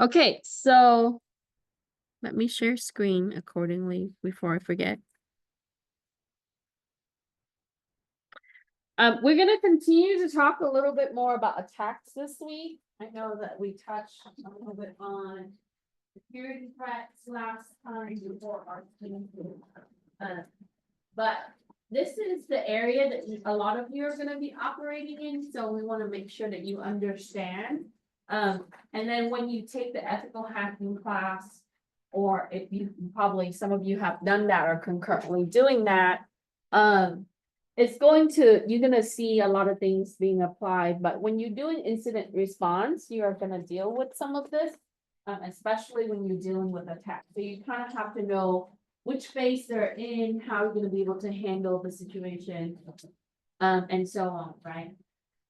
Okay, so let me share screen accordingly before I forget. We're going to continue to talk a little bit more about attacks this week. I know that we touched a little bit on security threats last time before our team. But this is the area that a lot of you are going to be operating in, so we want to make sure that you understand. And then when you take the ethical hacking class, or if you probably some of you have done that or concurrently doing that, it's you're going to see a lot of things being applied. But when you do an incident response, you are going to deal with some of this, especially when you're dealing with attacks. So you kind of have to know which phase they're in, how you're going to be able to handle the situation, and so on, right?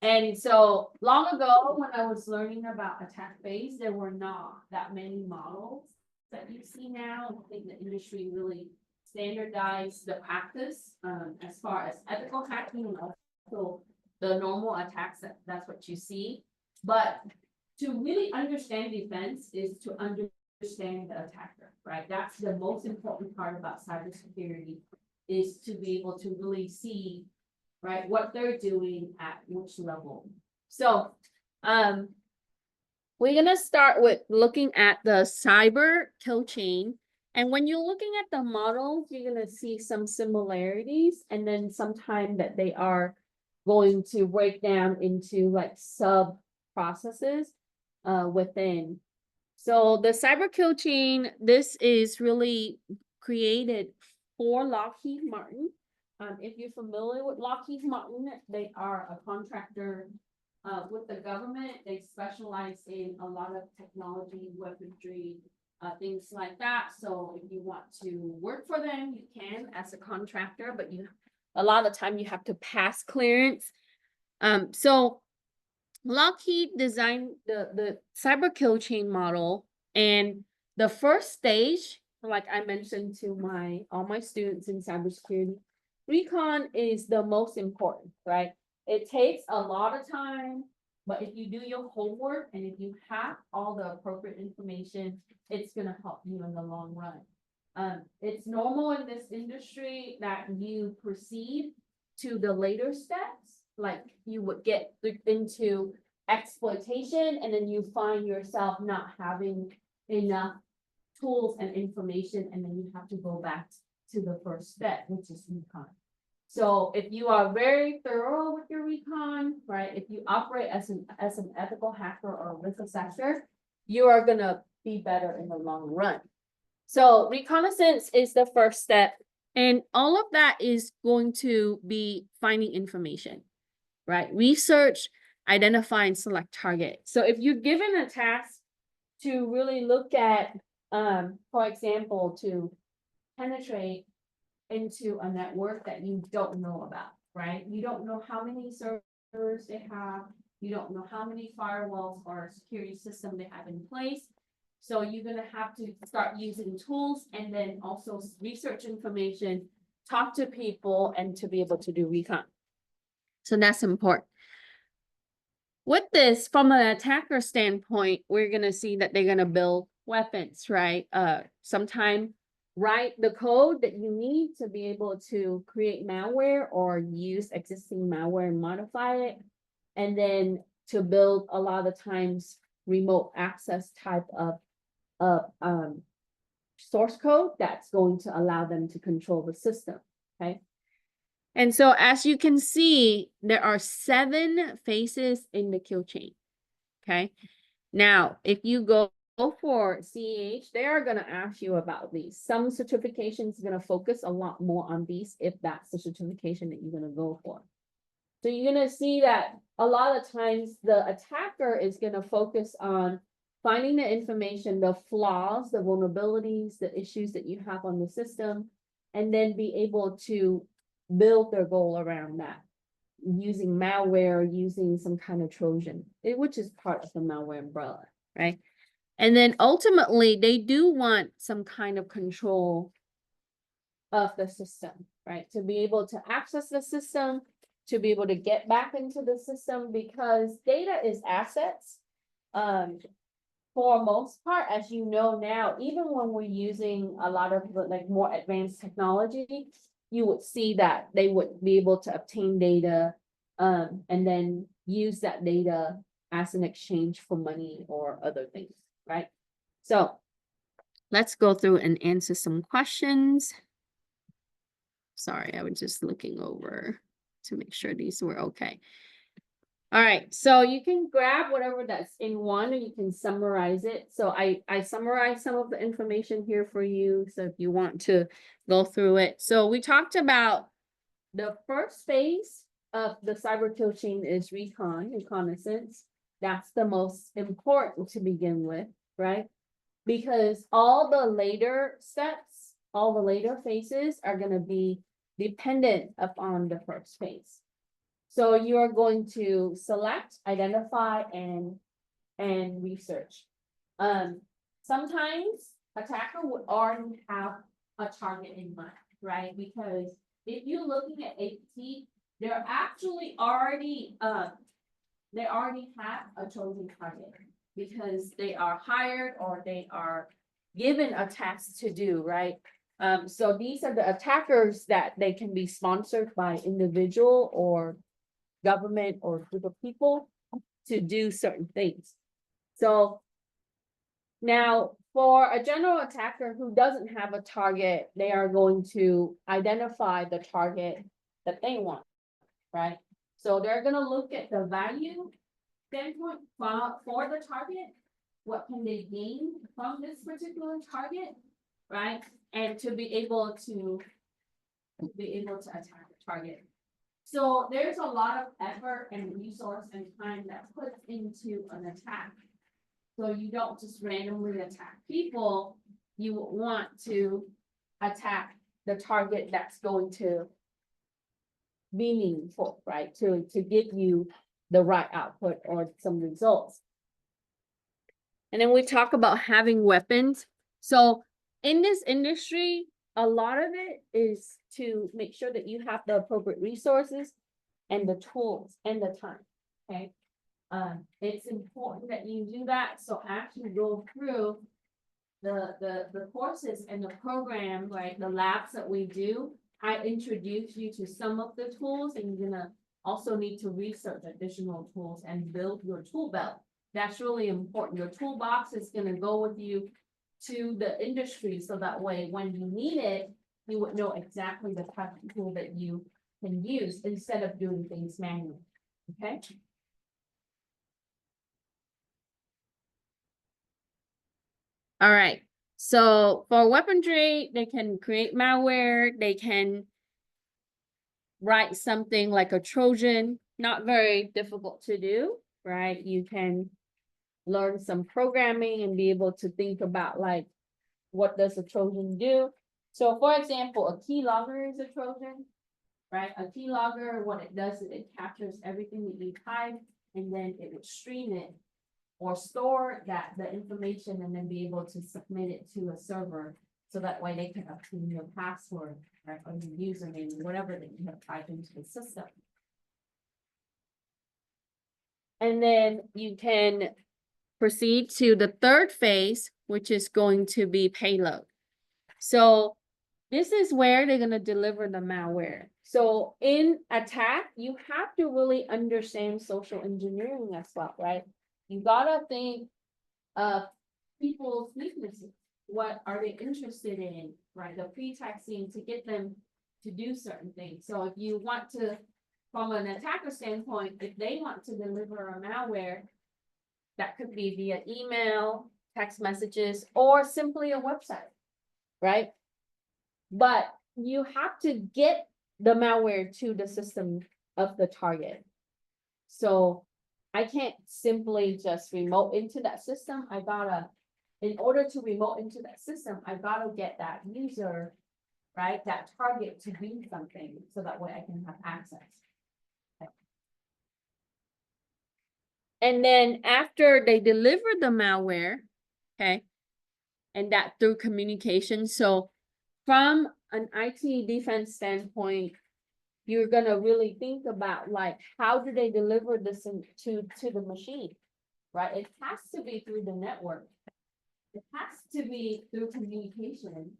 And so long ago, when I was learning about attack phase, there were not that many models that you see now. I think the industry really standardized the practice as far as ethical hacking and also the normal attacks. That's what you see. But to really understand defense is to understand the attacker, right? That's the most important part about cybersecurity, is to be able to really see, right, what they're doing at which level. So we're gonna start with looking at the cyber kill chain. And when you're looking at the models, you're gonna see some similarities, and then sometime that they are going to break down into like sub processes within. So the cyber kill chain, this is really created for Lockheed Martin. If you're familiar with Lockheed Martin, they are a contractor with the government. They specialize in a lot of technology, weaponry, things like that. So if you want to work for them, you can as a contractor, but a lot of the time you have to pass clearance. So Lockheed designed the cyber kill chain model, and the first stage, like I mentioned to all my students in cybersecurity, recon is the most important, right? It takes a lot of time, but if you do your homework and if you have all the appropriate information, it's going to help you in the long run. It's normal in this industry that you proceed to the later steps, like you would get into exploitation, and then you find yourself not having enough tools and information, and then you have to go back to the first step, which is recon. So if you are very thorough with your recon, right, if you operate as an ethical hacker or risk assessor, you are going to be better in the long run. So reconnaissance is the first step, and all of that is going to be finding information, right? Research, identify, and select target. So if you're given a task to really look at, for example, to penetrate into a network that you don't know about, right? You don't know how many servers they have. You don't know how many firewalls or security system they have in place. So you're going to have to start using tools and then also research information, talk to people, and to be able to do recon. So that's important. With this, from an attacker standpoint, we're going to see that they're going to build weapons, right? Sometime write the code that you need to be able to create malware or use existing malware and modify it. And then to build a lot of times remote access type of source code that's going to allow them to control the system, okay? And so as you can see, there are 7 phases in the kill chain, okay? Now, if you go for CEH, they are going to ask you about these. Some certifications are going to focus a lot more on these if that's the certification that you're going to go for. So you're going to see that a lot of times the attacker is going to focus on finding the information, the flaws, the vulnerabilities, the issues that you have on the system, and then be able to build their goal around that using malware, using some kind of Trojan, which is part of the malware umbrella, right? And then ultimately, they do want some kind of control of the system, right? To be able to access the system, to be able to get back into the system, because data is assets. for most part, as you know now, even when we're using a lot of like more advanced technology, you would see that they would be able to obtain data, and then use that data as an exchange for money or other things, right? So let's go through and answer some questions. Sorry, I was just looking over to make sure these were okay. All right, so you can grab whatever that's in one and you can summarize it. So I summarized some of the information here for you. So if you want to go through it. So we talked about the first phase of the cyber kill chain is reconnaissance. That's the most important to begin with, right? Because all the later steps, all the later phases are going to be dependent upon the first phase. So you're going to select, identify, and research. Sometimes attacker would already have a target in mind, right? Because if you're looking at APT, they're actually already they already have a chosen target because they are hired or they are given a task to do, right? So these are the attackers that they can be sponsored by individual or government or group of people to do certain things. So now for a general attacker who doesn't have a target, they are going to identify the target that they want, right? So they're going to look at the value standpoint for the target. What can they gain from this particular target, right? And to be able to attack the target. So there's a lot of effort and resource and time that's put into an attack. So you don't just randomly attack people. You want to attack the target that's going to be meaningful, right? To give you the right output or some results. And then we talk about having weapons. So in this industry, a lot of it is to make sure that you have the appropriate resources and the tools and the time, okay? It's important that you do that. So after you go through the courses and the program, right, the labs that we do, I introduce you to some of the tools, and you're gonna also need to research additional tools and build your tool belt. That's really important. Your toolbox is gonna go with you to the industry, so that way when you need it, you would know exactly the type of tool that you can use instead of doing things manually, okay? All right, so for weaponry, they can create malware, they can write something like a Trojan, not very difficult to do, right? You can learn some programming and be able to think about like, what does a Trojan do? So for example, a keylogger is a Trojan, right? A keylogger, what it does is it captures everything that you type, and then it would stream it or store the information and then be able to submit it to a server. So that way they can obtain your password, right, or your username, whatever that you have typed into the system. And then you can proceed to the third phase, which is going to be payload. So this is where they're going to deliver the malware. So in attack, you have to really understand social engineering as well, right? You gotta think of people's weaknesses. What are they interested in, right? The pretexting to get them to do certain things. So if you want to, from an attacker standpoint, if they want to deliver a malware, that could be via email, text messages, or simply a website, right? But you have to get the malware to the system of the target. So I can't simply just remote into that system. In order to remote into that system, I gotta get that user, right, that target to do something, so that way I can have access. Okay. And then after they deliver the malware, okay, and that through communication. So from an IT defense standpoint, you're gonna really think about like, how do they deliver this to the machine? right? It has to be through the network. It has to be through communication,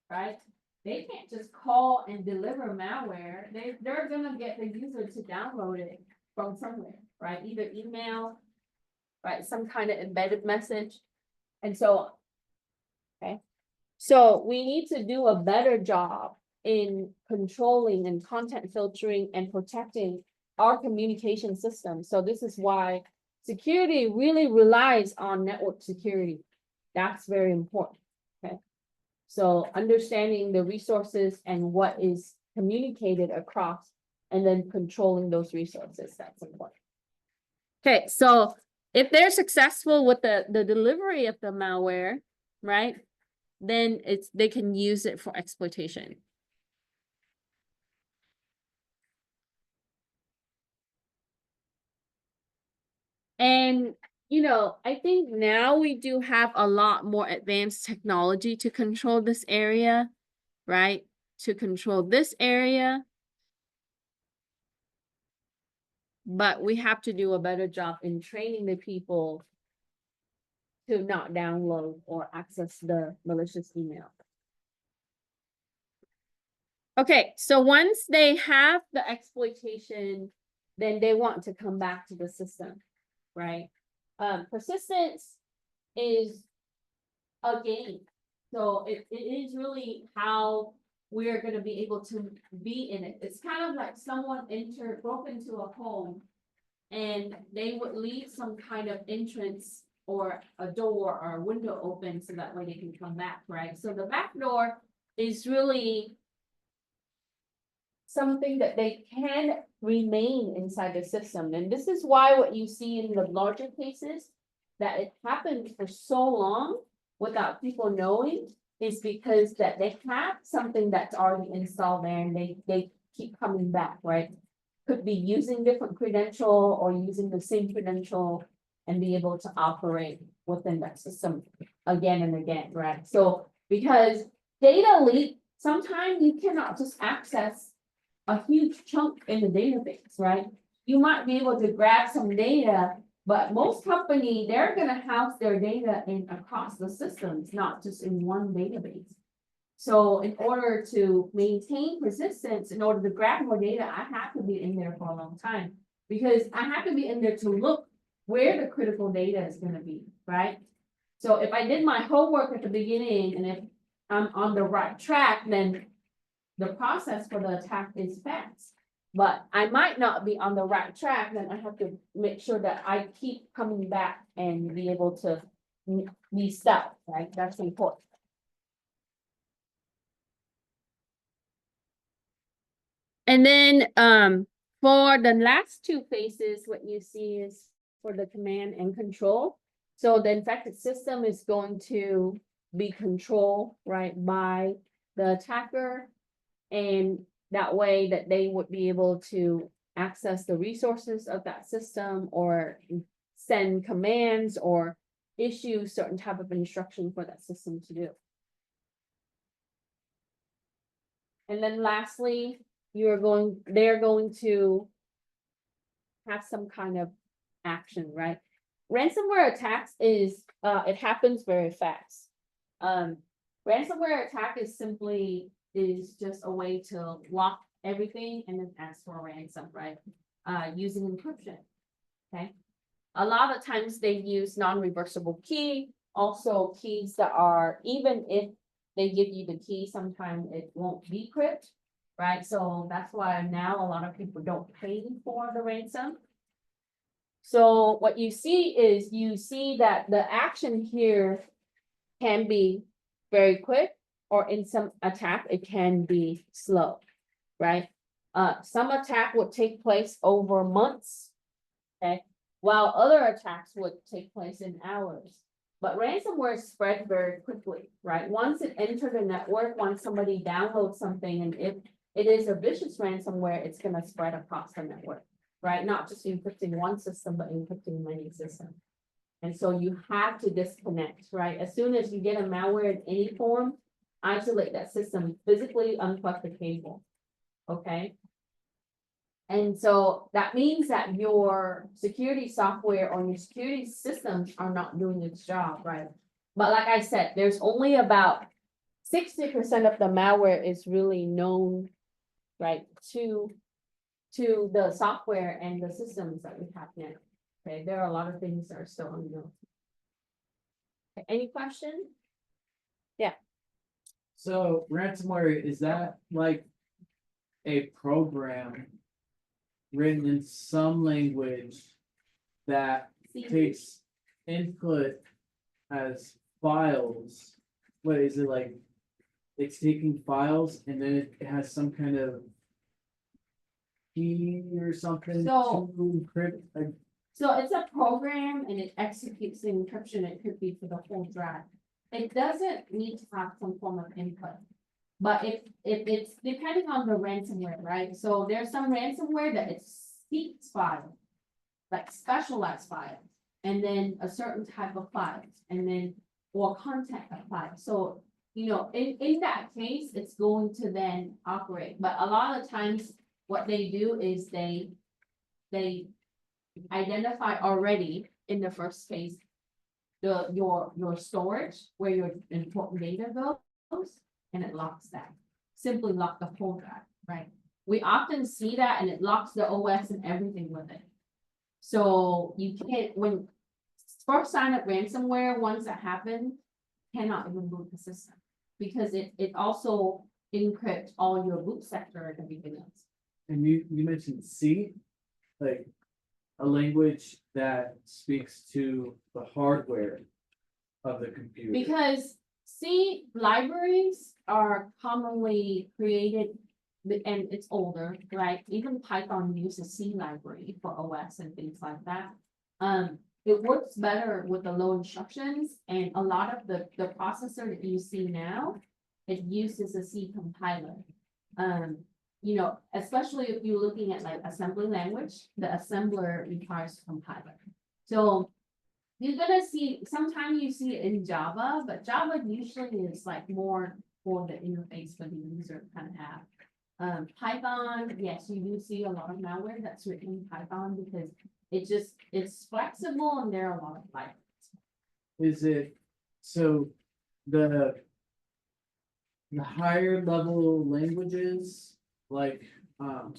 right? They can't just call and deliver malware. They're gonna get the user to download it from somewhere, right? Either email, right? Some kind of embedded message. And so, okay. So we need to do a better job in controlling and content filtering and protecting our communication system. So this is why security really relies on network security. That's very important. Okay. So understanding the resources and what is communicated across and then controlling those resources, that's important. Okay, so if they're successful with the delivery of the malware, right? Then they can use it for exploitation. And, I think now we do have a lot more advanced technology to control this area, right? To control this area. But we have to do a better job in training the people to not download or access the malicious email. Okay, so once they have the exploitation, then they want to come back to the system, right? Persistence is a game. So it is really how we're going to be able to be in it. It's kind of like someone broke into a home and they would leave some kind of entrance or a door or a window open so that way they can come back, right? So the back door is really something that they can remain inside the system. And this is why what you see in the larger cases, that it happened for so long without people knowing, is because that they have something that's already installed there and they keep coming back, right? Could be using different credential or using the same credential and be able to operate within that system again and again, right? So because data leak, sometimes you cannot just access a huge chunk in the database, right? You might be able to grab some data, but most company, they're gonna house their data in across the systems, not just in one database. So in order to maintain persistence, in order to grab more data, I have to be in there for a long time. Because I have to be in there to look where the critical data is gonna be, right? So if I did my homework at the beginning and if I'm on the right track, then the process for the attack is fast. But I might not be on the right track, then I have to make sure that I keep coming back and be able to be stopped, right? That's important. And then for the last two phases, what you see is for the command and control. So the infected system is going to be controlled, right, by the attacker. And that way that they would be able to access the resources of that system or send commands or issue certain type of instruction for that system to do. And then lastly, they're going to have some kind of action, right? Ransomware attacks it happens very fast. Ransomware attack is just a way to lock everything and then ask for a ransom, right? Using encryption, okay? A lot of times they use non-reversible key, also keys that are, even if they give you the key, sometimes it won't decrypt, right? So that's why now a lot of people don't pay for the ransom. So what you see that the action here can be very quick, or in some attack, it can be slow, right? Some attack would take place over months, okay? While other attacks would take place in hours. But ransomware spread very quickly, right? Once it entered the network, once somebody downloads something, and if it is a vicious ransomware, it's gonna spread across the network, right? Not just encrypting one system, but encrypting many systems. And so you have to disconnect, right? As soon as you get a malware in any form, isolate that system, physically unplug the cable, okay? And so that means that your security software or your security systems are not doing its job, right? But like I said, there's only about 60% of the malware is really known, right, to the software and the systems that we have now. Okay, there are a lot of things that are still unknown. Okay, any question? So ransomware, is that like a program written in some language that See, takes input as files? What is it like? It's taking files and then it has some kind of key or something So- to encrypt. So it's a program and it executes the encryption. It could be for the whole drive. It doesn't need to have some form of input. But if it's depending on the ransomware, right? So there's some ransomware that it seeks files, like specialized files, and then a certain type of files, and then or content of files. So, you know, in that case, it's going to then operate. But a lot of times, what they do is they identify already in the first phase your storage where your important data goes, and it locks that. Simply lock the whole drive, right? We often see that and it locks the OS and everything with it. So you can't, when first sign up ransomware, once that happens, cannot even boot the system. Because it also encrypts all your boot sector and everything else. And you mentioned C, like a language that speaks to the hardware of the computer. Because C libraries are commonly created and it's older, right? Even Python uses C library for OS and things like that. It works better with the low instructions and a lot of the processor that you see now, it uses a C compiler. You know, especially if you're looking at like assembly language, the assembler requires a compiler. So you're gonna see, sometimes you see it in Java, but Java usually is like more for the interface for the user to kind of have. Python, yes, you do see a lot of malware that's written in Python because it's flexible and there are a lot of libraries. Is it, so the higher level languages, like, the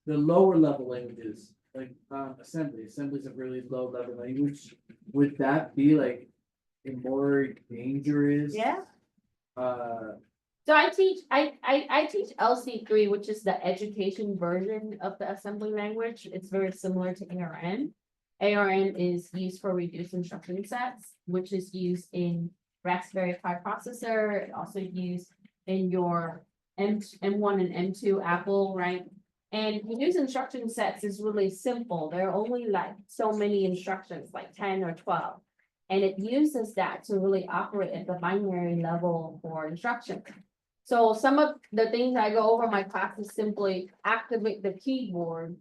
lower level languages, like, assembly's a really low level language, would that be like a more dangerous? Yeah. Uh, So I teach LC3, which is the education version of the assembly language. It's very similar to ARM. ARM is used for reduced instruction sets, which is used in Raspberry Pi processor, also used in your M1 and M2 Apple, right? And reduced instruction sets is really simple. There are only like so many instructions, like 10 or 12. And it uses that to really operate at the binary level for instructions. So some of the things I go over in my class is simply activate the keyboard,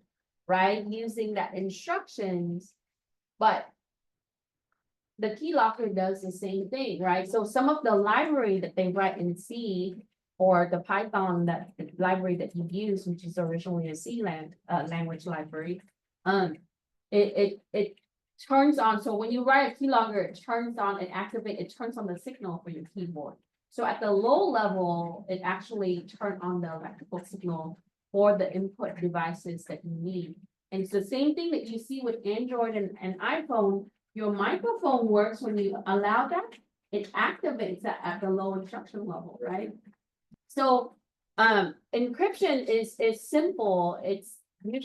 right? Using that instructions, but the keylogger does the same thing, right? So some of the library that they write in C or the Python that the library that you use, which is originally a C language library, it turns on. So when you write a keylogger, it turns on, it turns on the signal for your keyboard. So at the low level, it actually turns on the electrical signal for the input devices that you need. And it's the same thing that you see with Android and iPhone. Your microphone works when you allow that, it activates that at the low instruction level, right? So encryption is simple. It's you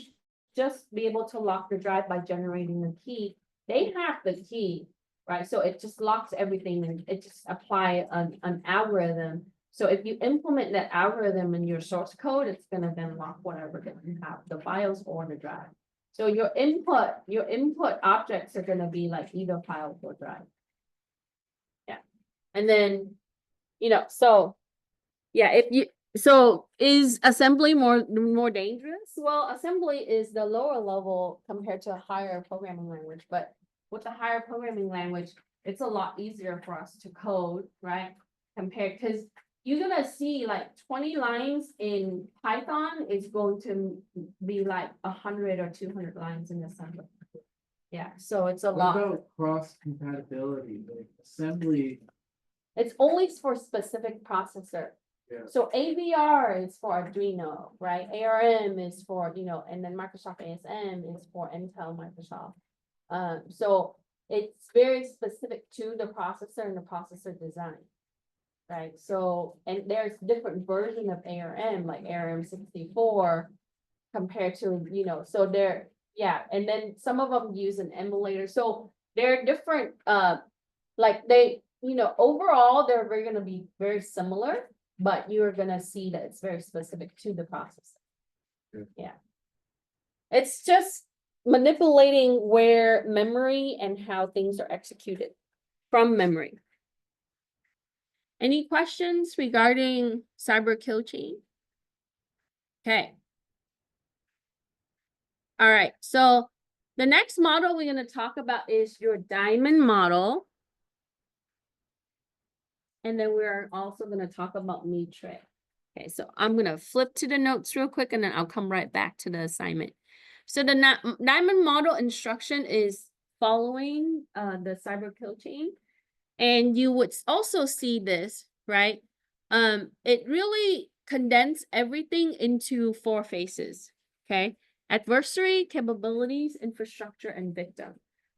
just be able to lock the drive by generating a key. They have the key, right? So it just locks everything and it just apply an algorithm. So if you implement that algorithm in your source code, it's gonna then lock whatever that you have, the files or the drive. So your input objects are gonna be like either file or drive. Yeah, and then, you know, so yeah, so is assembly more dangerous? Well, assembly is the lower level compared to a higher programming language, but with the higher programming language, it's a lot easier for us to code, right? Compared, because you're gonna see like 20 lines in Python is going to be like 100 or 200 lines in assembly. Yeah, so it's a What lot. about cross compatibility, like assembly? It's only for specific processor. Yeah. So AVR is for Arduino, right? ARM is for, and then Microsoft ASM is for Intel, Microsoft. So it's very specific to the processor and the processor design. Right, so, and there's different version of ARM, like ARM 64 compared to, so they're, yeah, and then some of them use an emulator, so they're different, like they, overall, they're gonna be very similar, but you're gonna see that it's very specific to the processor. Yeah. Yeah. It's just manipulating where memory and how things are executed from memory. Any questions regarding cyber kill chain? Okay. All right, so the next model we're going to talk about is your diamond model. And then we're also going to talk about Mitre. Okay, so I'm going to flip to the notes real quick and then I'll come right back to the assignment. So the diamond model instruction is following the cyber kill chain. And you would also see this, right? It really condensed everything into 4 phases, okay? Adversary, capabilities, infrastructure, and victim.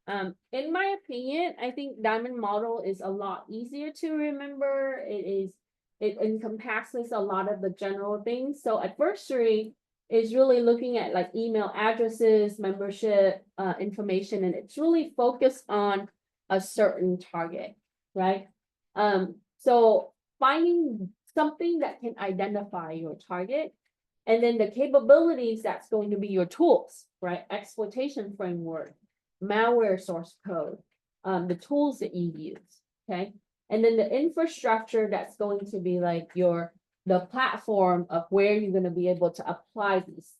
In my opinion, I think diamond model is a lot easier to remember. It encompasses a lot of the general things. So adversary is really looking at like email addresses, membership, information, and it's really focused on a certain target, right? So finding something that can identify your target, and then the capabilities, that's going to be your tools, right? Exploitation framework, malware source code, the tools that you use, okay? And then the infrastructure, that's going to be like the platform of where you're going to be able to apply these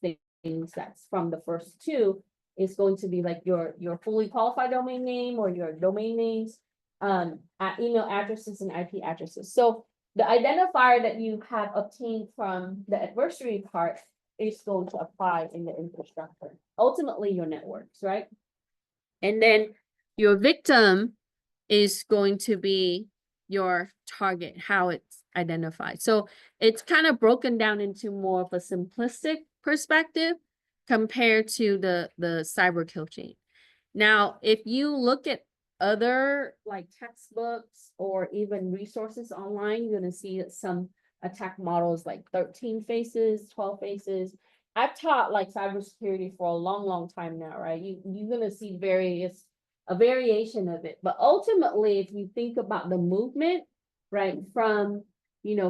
things. That's from the first 2 is going to be like your fully qualified domain name or your domain names, at email addresses and IP addresses. So the identifier that you have obtained from the adversary part is going to apply in the infrastructure, ultimately your networks, right? And then your victim is going to be your target, how it's identified. So it's kind of broken down into more of a simplistic perspective compared to the cyber kill chain. Now, if you look at other like textbooks or even resources online, you're going to see that some attack models like 13 phases, 12 phases. I've taught like cybersecurity for a long time now, right? You're going to see a variation of it. But ultimately, if you think about the movement, right, from,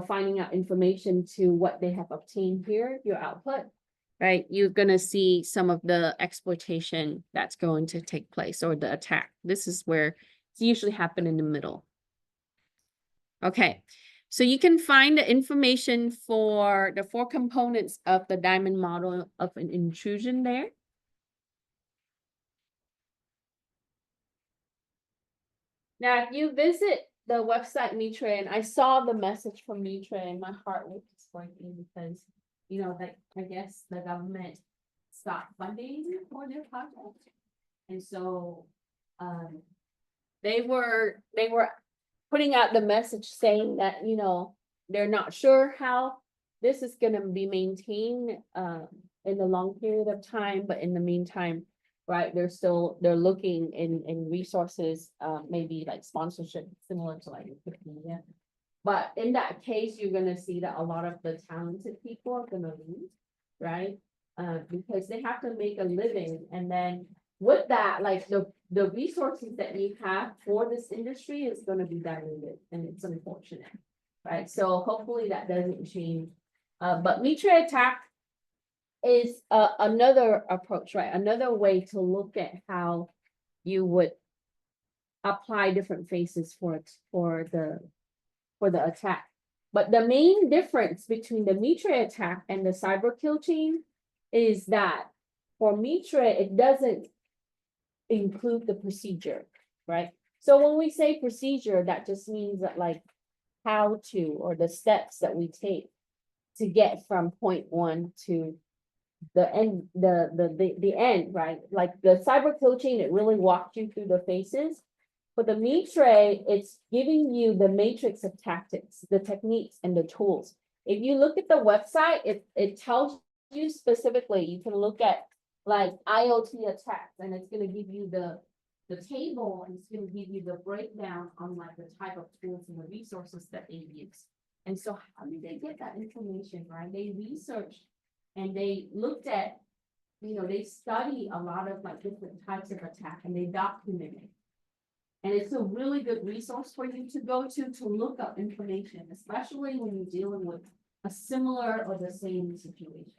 finding out information to what they have obtained here, your output, right, you're going to see some of the exploitation that's going to take place, or the attack. This is where it's usually happen in the middle. Okay, so you can find the information for the 4 components of the diamond model of an intrusion there. Now, if you visit the website Mitre, and I saw the message from Mitre, and my heart was just breaking because, like, I guess the government stopped funding for their project. And so, they were putting out the message saying that, they're not sure how this is gonna be maintained, in the long period of time, but in the meantime, right, they're looking in resources, maybe like sponsorship, similar to like Wikipedia. But in that case, you're gonna see that a lot of the talented people are gonna leave, right? Because they have to make a living, and then with that, like the resources that you have for this industry is gonna be diluted, and it's unfortunate, right? So hopefully that doesn't change. But Mitre attack is another approach, right? Another way to look at how you would apply different phases for the attack. But the main difference between the Mitre attack and the cyber kill chain is that for Mitre, it doesn't include the procedure, right? So when we say procedure, that just means that like how to, or the steps that we take to get from point one to the end, the end, right? Like the cyber kill chain, it really walks you through the phases. For the Mitre, it's giving you the matrix of tactics, the techniques and the tools. If you look at the website, it tells you specifically, you can look at like IoT attacks, and it's gonna give you the table, and it's gonna give you the breakdown on like the type of tools and the resources that they use. And so how did they get that information, right? They researched and they looked at, they study a lot of like different types of attack, and they document it. And it's a really good resource for you to go to look up information, especially when you're dealing with a similar or the same situation.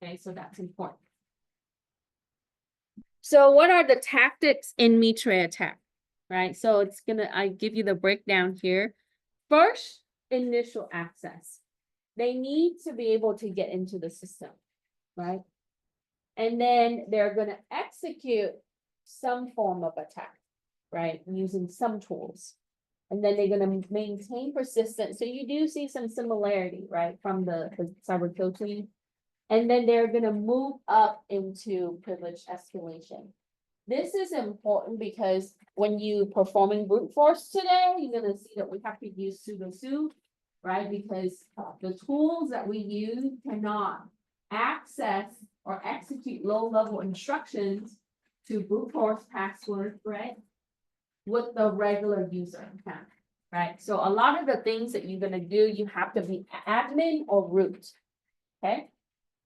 Okay, so that's important. So what are the tactics in Mitre attack, right? So I give you the breakdown here. First, initial access. They need to be able to get into the system, right? And then they're gonna execute some form of attack, right? Using some tools. And then they're gonna maintain persistence. So you do see some similarity, right, from the cyber kill chain. And then they're gonna move up into privilege escalation. This is important because when you performing brute force today, you're gonna see that we have to use pseudo-su, right? Because the tools that we use cannot access or execute low-level instructions to brute force password, right? With the regular user account, right? So a lot of the things that you're gonna do, you have to be admin or root, okay?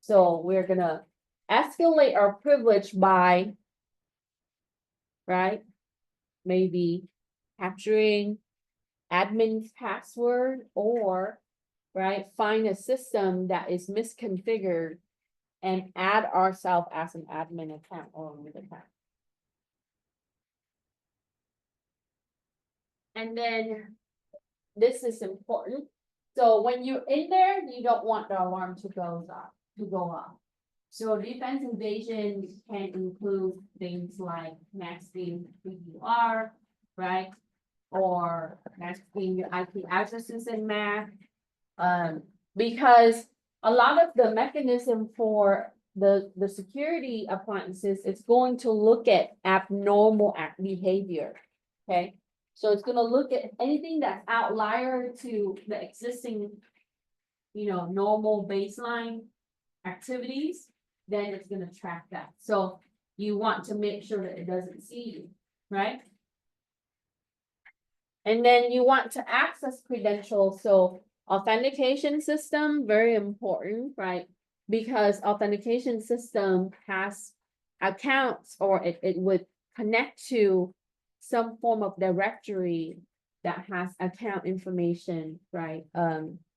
So we're gonna escalate our privilege by, right? Maybe capturing admin's password, or, right, find a system that is misconfigured and add ourselves as an admin account or root account. And then this is important. So when you're in there, you don't want the alarm to go off. So defense invasion can include things like masking who you are, right? Or masking your IP addresses in MAC. Because a lot of the mechanism for the security appliances, it's going to look at abnormal behavior, okay? So it's gonna look at anything that's outlier to the existing, normal baseline activities, then it's gonna track that. So you want to make sure that it doesn't see you, right? And then you want to access credentials. So authentication system, very important, right? Because authentication system has accounts, or it would connect to some form of directory that has account information, right?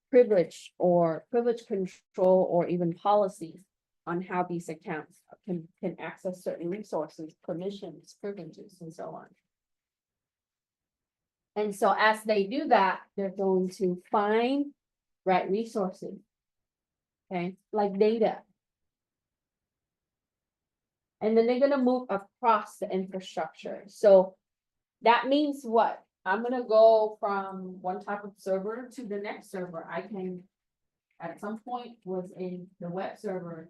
Privilege or privilege control, or even policies on how these accounts can access certain resources, permissions, privileges, and so on. And so as they do that, they're going to find, right, resources, okay, like data. And then they're gonna move across the infrastructure. So that means what? I'm gonna go from one type of server to the next server. I can, at some point, was in the web server.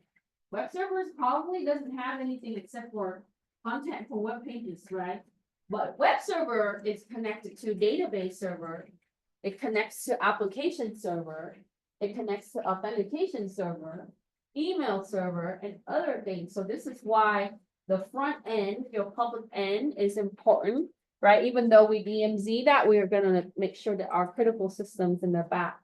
Web servers probably doesn't have anything except for content for web pages, right? But web server is connected to database server. It connects to application server. It connects to authentication server, email server, and other things. So this is why the front end, your public end, is important, right? Even though we DMZ that, we are gonna make sure that our critical systems in the back,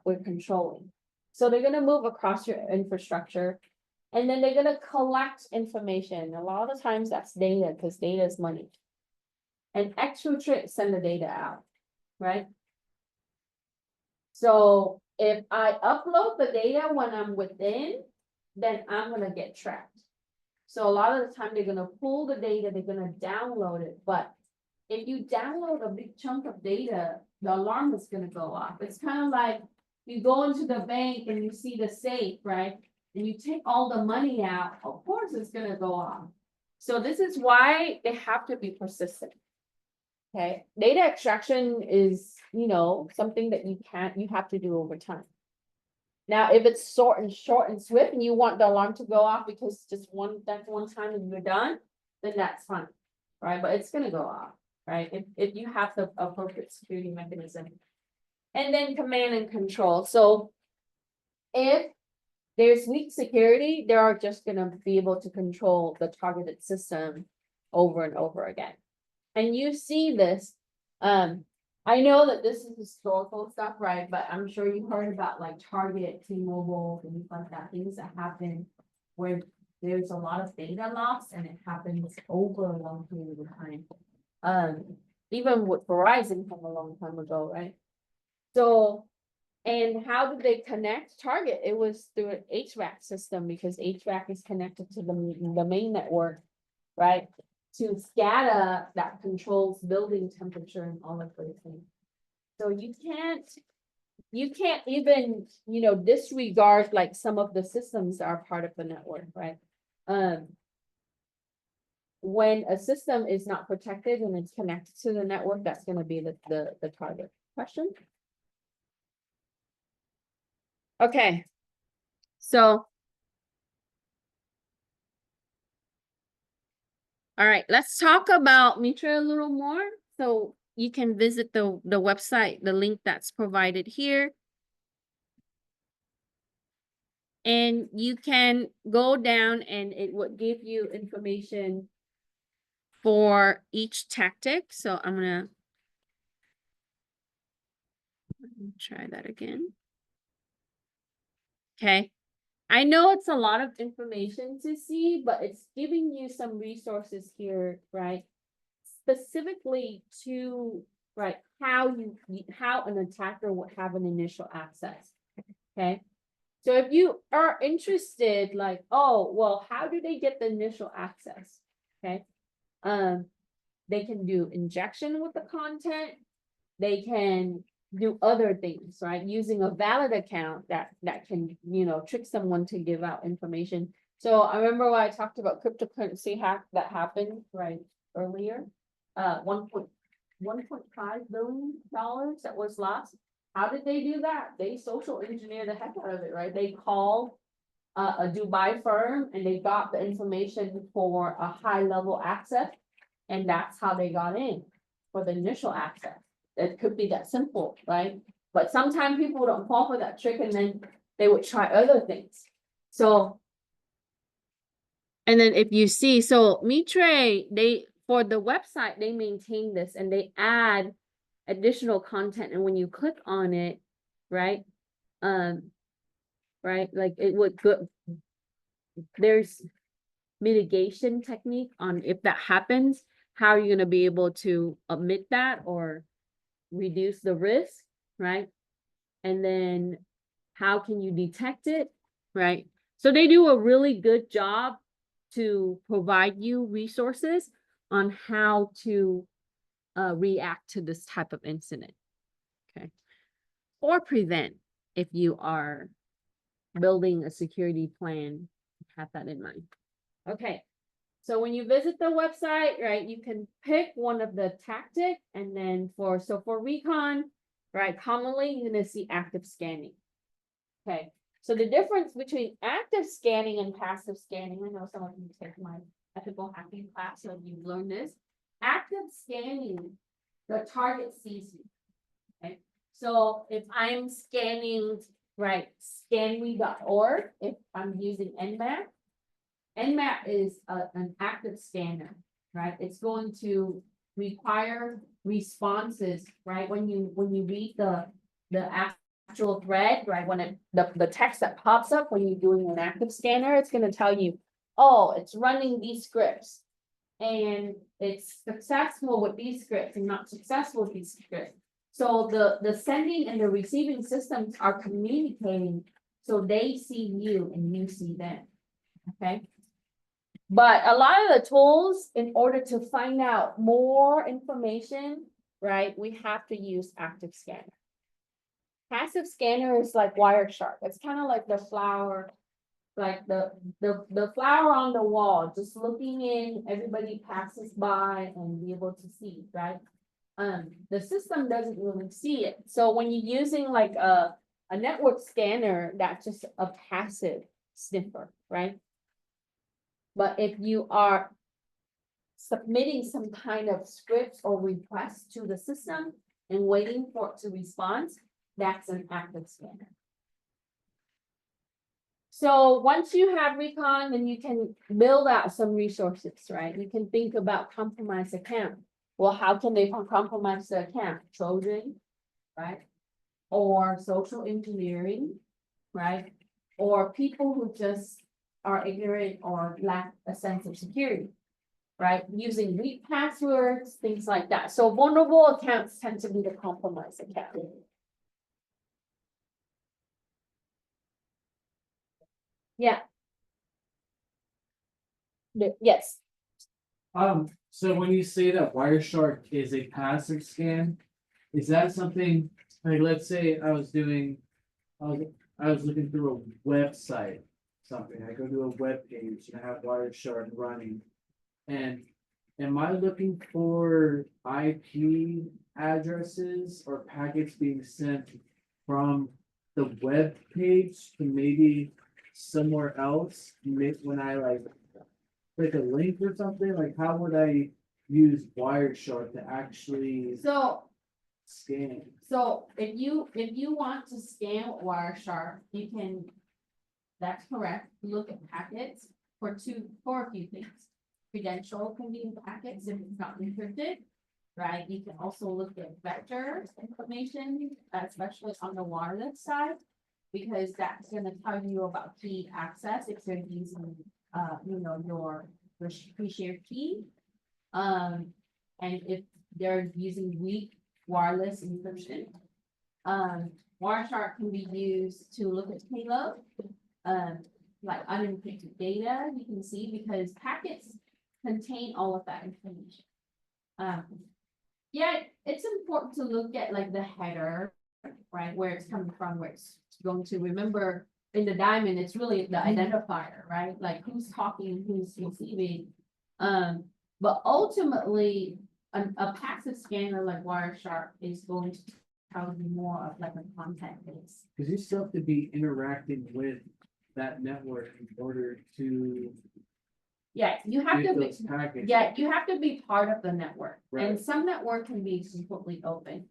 we're controlling. So they're gonna move across your infrastructure, and then they're gonna collect information. A lot of the times that's data, because data is money. And exfiltrate, send the data out, right? So if I upload the data when I'm within, then I'm gonna get tracked. So a lot of the time they're gonna pull the data, they're gonna download it, but if you download a big chunk of data, the alarm is gonna go off. It's kind of like you go into the bank and you see the safe, right? And you take all the money out, of course it's gonna go off. So this is why they have to be persistent. Okay, data extraction is, something that you have to do over time. Now, if it's short and swift and you want the alarm to go off because that's one time and you're done, then that's fine, right? But it's gonna go off, right? If you have the appropriate security mechanism. And then command and control. So if there's weak security, they are just gonna be able to control the targeted system over and over again. And you see this, I know that this is historical stuff, right? But I'm sure you heard about like Target, T-Mobile, things like that, things that happen where there's a lot of data loss and it happens over a long period of time. Even with Verizon from a long time ago, right? So, and how did they connect Target? It was through an HVAC system because HVAC is connected to the main network, right? To SCADA that controls building temperature and all of those things. So you can't even, disregard like some of the systems that are part of the network, right? When a system is not protected and it's connected to the network, that's gonna be the target. Question? Okay. So. All right, let's talk about Mitra a little more. So you can visit the website, the link that's provided here. And you can go down and it would give you information for each tactic. So I'm gonna try that again. Okay. I know it's a lot of information to see, but it's giving you some resources here, right? Specifically to, right, how an attacker would have an initial access. Okay. So if you are interested, like, oh, well, how do they get the initial access? Okay. They can do injection with the content. They can do other things, right? Using a valid account that can, trick someone to give out information. So I remember when I talked about cryptocurrency hack that happened right earlier. 1.5 billion dollars that was lost. How did they do that? They social engineer the heck out of it, right? They called a Dubai firm and they got the information for a high level access. And that's how they got in for the initial access. It could be that simple, right? But sometimes people don't fall for that trick and then they would try other things. So, and then if you see, so Mitre, for the website, they maintain this and they add additional content. And when you click on it, right? Right, like it would go, there's mitigation technique on if that happens, how are you going to be able to omit that or reduce the risk, right? And then how can you detect it, right? So they do a really good job to provide you resources on how to react to this type of incident, okay? Or prevent if you are building a security plan, have that in mind. Okay, so when you visit the website, right, you can pick one of the tactic and then for recon, right, commonly you're gonna see active scanning. Okay, so the difference between active scanning and passive scanning, I know some of you take my ethical hacking class, so you've learned this. Active scanning, the target sees you. Okay, so if I'm scanning, right, scanme.org, if I'm using Nmap is an active scanner, right? It's going to require responses, right? When you read the actual thread, right? When the text that pops up when you're doing an active scanner, it's going to tell you, oh, it's running these scripts and it's successful with these scripts and not successful with these scripts. So the sending and the receiving systems are communicating so they see you and you see them. Okay. But a lot of the tools, in order to find out more information, right, we have to use active scanner. Passive scanner is like Wireshark. It's kind of like the flower, like the flower on the wall, just looking in, everybody passes by and be able to see, right? the system doesn't really see it. So when you're using like a network scanner, that's just a passive sniffer, right? But if you are submitting some kind of script or request to the system and waiting for it to respond, that's an active scanner. So once you have recon, then you can build out some resources, right? You can think about compromised account. Well, how can they compromise the account? Trojan, right? Or social engineering, right? Or people who just are ignorant or lack a sense of security, right? Using weak passwords, things like that. So vulnerable accounts tend to be the compromised account. Yeah. Yes. So when you say that Wireshark is a passive scan, is that something, like, let's say I was looking through a website, something, I go to a web page and I have Wireshark running. And am I looking for IP addresses or packets being sent from the web page to maybe somewhere else? When I like click a link or something, like how would I use Wireshark to actually So scan? So if you want to scan Wireshark, you can, that's correct, look at packets for a few things. Credential can be in packets if it's not encrypted, right? You can also look at vector information, especially on the wireless side. Because that's gonna tell you about key access if they're using, your pre-shared key. And if they're using weak wireless encryption. Wireshark can be used to look at payload, like unencrypted data, you can see, because packets contain all of that information. Yeah, it's important to look at like the header, right, where it's coming from, where it's going to. Remember, in the diamond, it's really the identifier, right? Like who's talking, who's receiving. But ultimately, a passive scanner like Wireshark is going to tell you more of like a content base. Because you still have to be interacting with that network in order to Yeah, you have get to be, those packets. yeah, you have to be part of the network, and Right. some network can be completely open.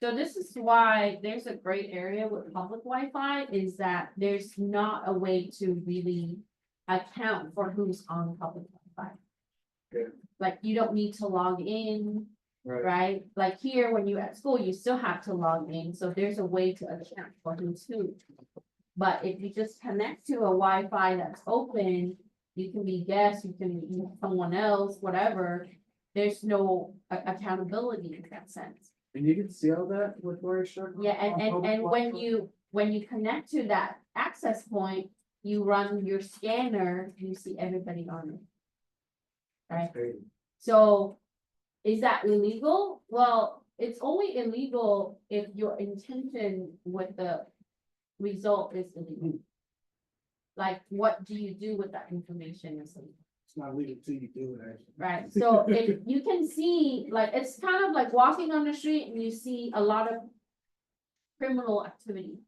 So this is why there's a great area with public Wi-Fi, is that there's not a way to really account for who's on public Wi-Fi. Okay. Like you don't need to log in, Right. right? Like here, when you're at school, you still have to log in, so there's a way to account for who's who. But if you just connect to a Wi-Fi that's open, you can be guests, you can be someone else, whatever. There's no accountability in that sense. And you can see all that with Wireshark? Yeah, on and public when Wi-Fi? you connect to that access point, you run your scanner, you see everybody on it. Right? That's crazy. So is that illegal? Well, it's only illegal if your intention with the result is illegal. Like, what do you do with that information is illegal, It's not legal till you do it, actually. right? So if you can see, like, it's kind of like walking on the street and you see a lot of criminal activity,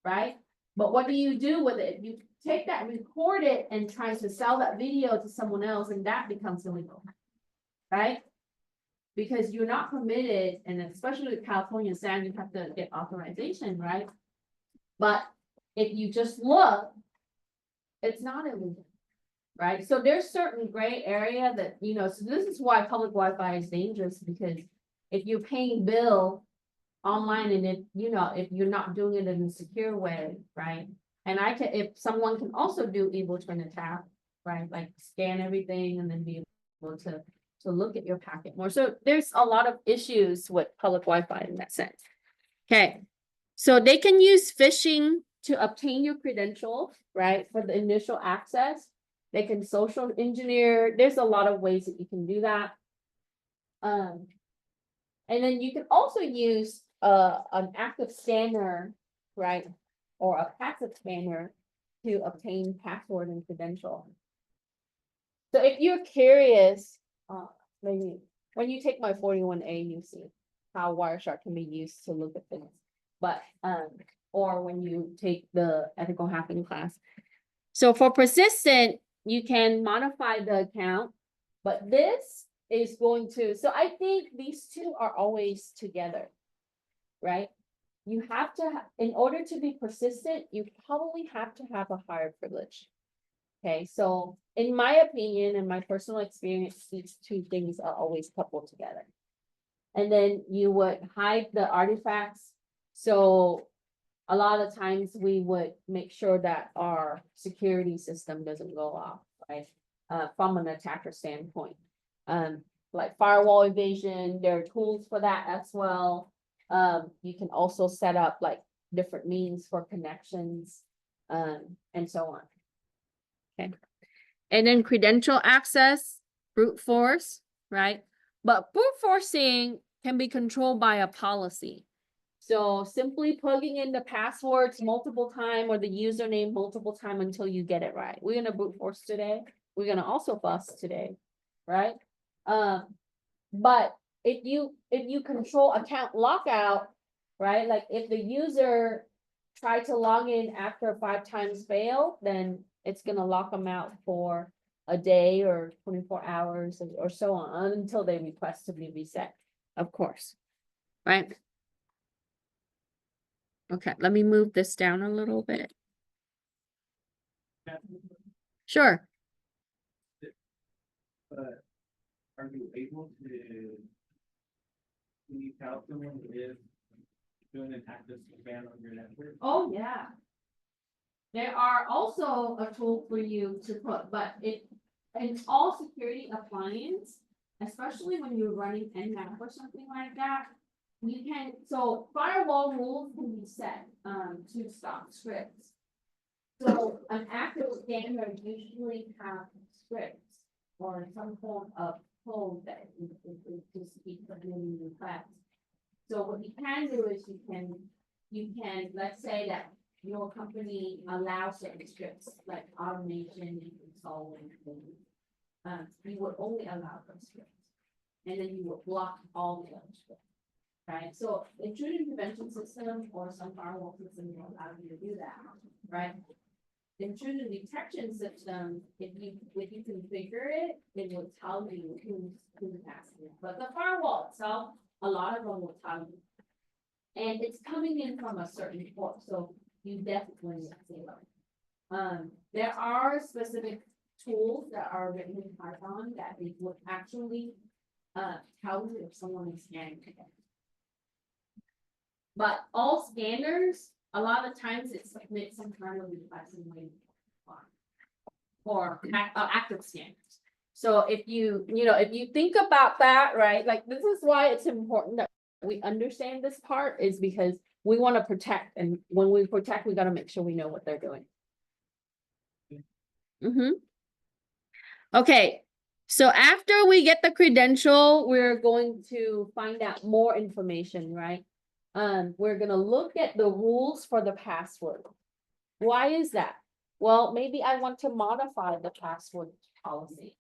right? But what do you do with it? You take that, record it, and try to sell that video to someone else, and that becomes illegal, right? Because you're not permitted, and especially with California standard, you have to get authorization, right? But if you just look, it's not illegal, right? So there's certain gray area that, so this is why public Wi-Fi is dangerous, because if you're paying bill online and if you're not doing it in a secure way, right? And if someone can also do evil twin attack, right? Like scan everything and then be able to look at your packet more. So there's a lot of issues with public Wi-Fi in that sense. Okay, so they can use phishing to obtain your credentials, right? For the initial access. They can social engineer. There's a lot of ways that you can do that. And then you can also use an active scanner, right? Or a passive scanner to obtain password and credential. So if you're curious, maybe when you take my 41A, you see how Wireshark can be used to look at things. But, or when you take the ethical hacking class. So for persistent, you can modify the account, but this is going to, so I think these two are always together, right? You have to, in order to be persistent, you probably have to have a higher privilege. Okay, so in my opinion and my personal experience, these two things are always coupled together. And then you would hide the artifacts. So a lot of times we would make sure that our security system doesn't go off, right? From an attacker standpoint. Like firewall evasion, there are tools for that as well. You can also set up like different means for connections, and so on. Okay. And then credential access, brute force, right? But brute forcing can be controlled by a policy. So simply plugging in the passwords multiple time or the username multiple time until you get it right. We're gonna brute force today. We're gonna also bust today, right? But if you control account lockout, right? Like if the user tried to log in after 5 times fail, then it's gonna lock them out for a day or 24 hours or so on until they request to be reset, of course, right? Okay, let me move this down a little bit. Sure. But are you able to? Can you tell someone if doing an active scan on your network? Oh, yeah. There are also a tool for you to put, but in all security appliance, especially when you're running Nmap or something like that, you can, so firewall rules can be set, to stop scripts. So an active scanner usually have scripts or some form of code that it just keeps submitting requests. So what you can do is you can, let's say that your company allows certain scripts like automation and consulting. You would only allow those scripts. And then you would block all the other scripts. Right, so intrusion prevention system or some firewall system will allow you to do that, right? Intrusion detection system, if you configure it, it will tell you who's asking. But the firewall itself, a lot of them will tell you. And it's coming in from a certain port, so you definitely need to zero. There are specific tools that are written in Python that it would actually tell you if someone is scanning today. But all scanners, a lot of times it submits some kind of request in way or active scanners. So if if you think about that, right, like this is why it's important that we understand this part is because we want to protect, and when we protect, we got to make sure we know what they're doing. Okay, so after we get the credential, we're going to find out more information, right? We're gonna look at the rules for the password. Why is that? Well, maybe I want to modify the password policy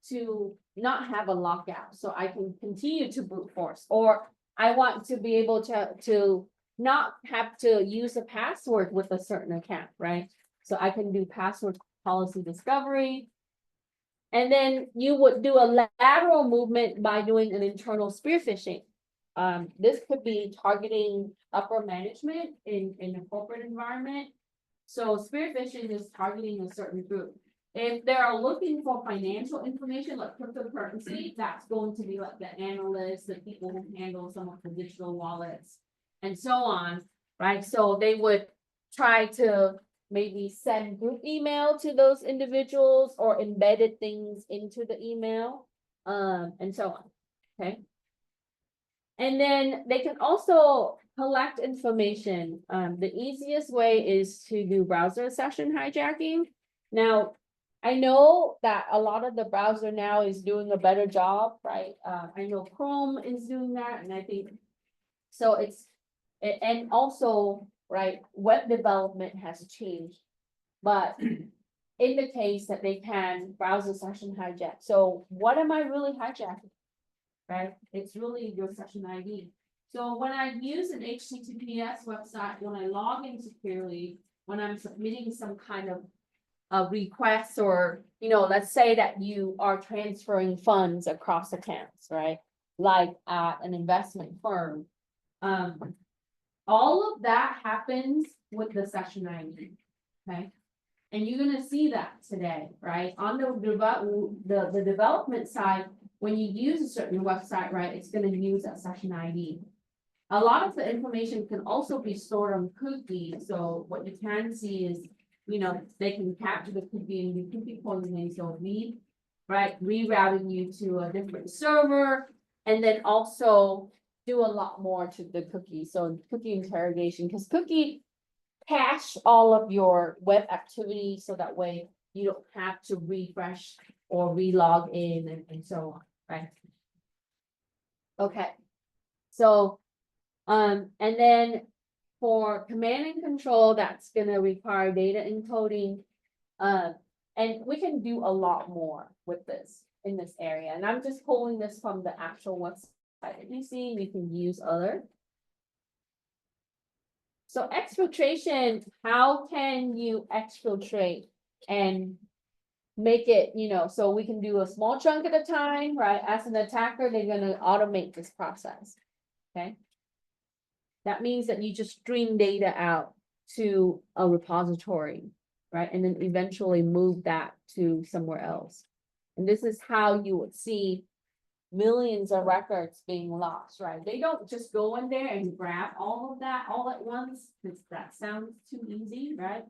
to not have a lockout, so I can continue to brute force, or I want to be able to not have to use a password with a certain account, right? So I can do password policy discovery. And then you would do a lateral movement by doing an internal spear phishing. This could be targeting upper management in a corporate environment. So spear phishing is targeting a certain group. If they're looking for financial information like cryptocurrency, that's going to be like the analysts, the people who handle some of the digital wallets, and so on, right? So they would try to maybe send group email to those individuals or embedded things into the email, and so on, okay? And then they can also collect information. The easiest way is to do browser session hijacking. Now, I know that a lot of the browser now is doing a better job, right? I know Chrome is doing that, and I think so and also, right, web development has changed. But in the case that they can browser session hijack. So what am I really hijacking? right? It's really your session ID. So when I use an HTTPS website, when I log in securely, when I'm submitting some kind of a request or, let's say that you are transferring funds across accounts, right? Like at an investment firm. All of that happens with the session ID, okay? And you're gonna see that today, right? On the development side, when you use a certain website, right, it's gonna use that session ID. A lot of the information can also be stored on cookies, so what you can see is, they can capture the cookie and you cookie poisoning, so rerouting you to a different server, and then also do a lot more to the cookie, so cookie interrogation, because cookie cache all of your web activity, so that way you don't have to refresh or relog in and so on, right? Okay, so, and then for command and control, that's gonna require data encoding. And we can do a lot more with this in this area, and I'm just pulling this from the actual website that you see, we can use other. So exfiltration, how can you exfiltrate and make it, so we can do a small chunk at a time, right? As an attacker, they're gonna automate this process, okay? That means that you just stream data out to a repository, right? And then eventually move that to somewhere else. And this is how you would see millions of records being lost, right? They don't just go in there and grab all of that all at once, because that sounds too easy, right?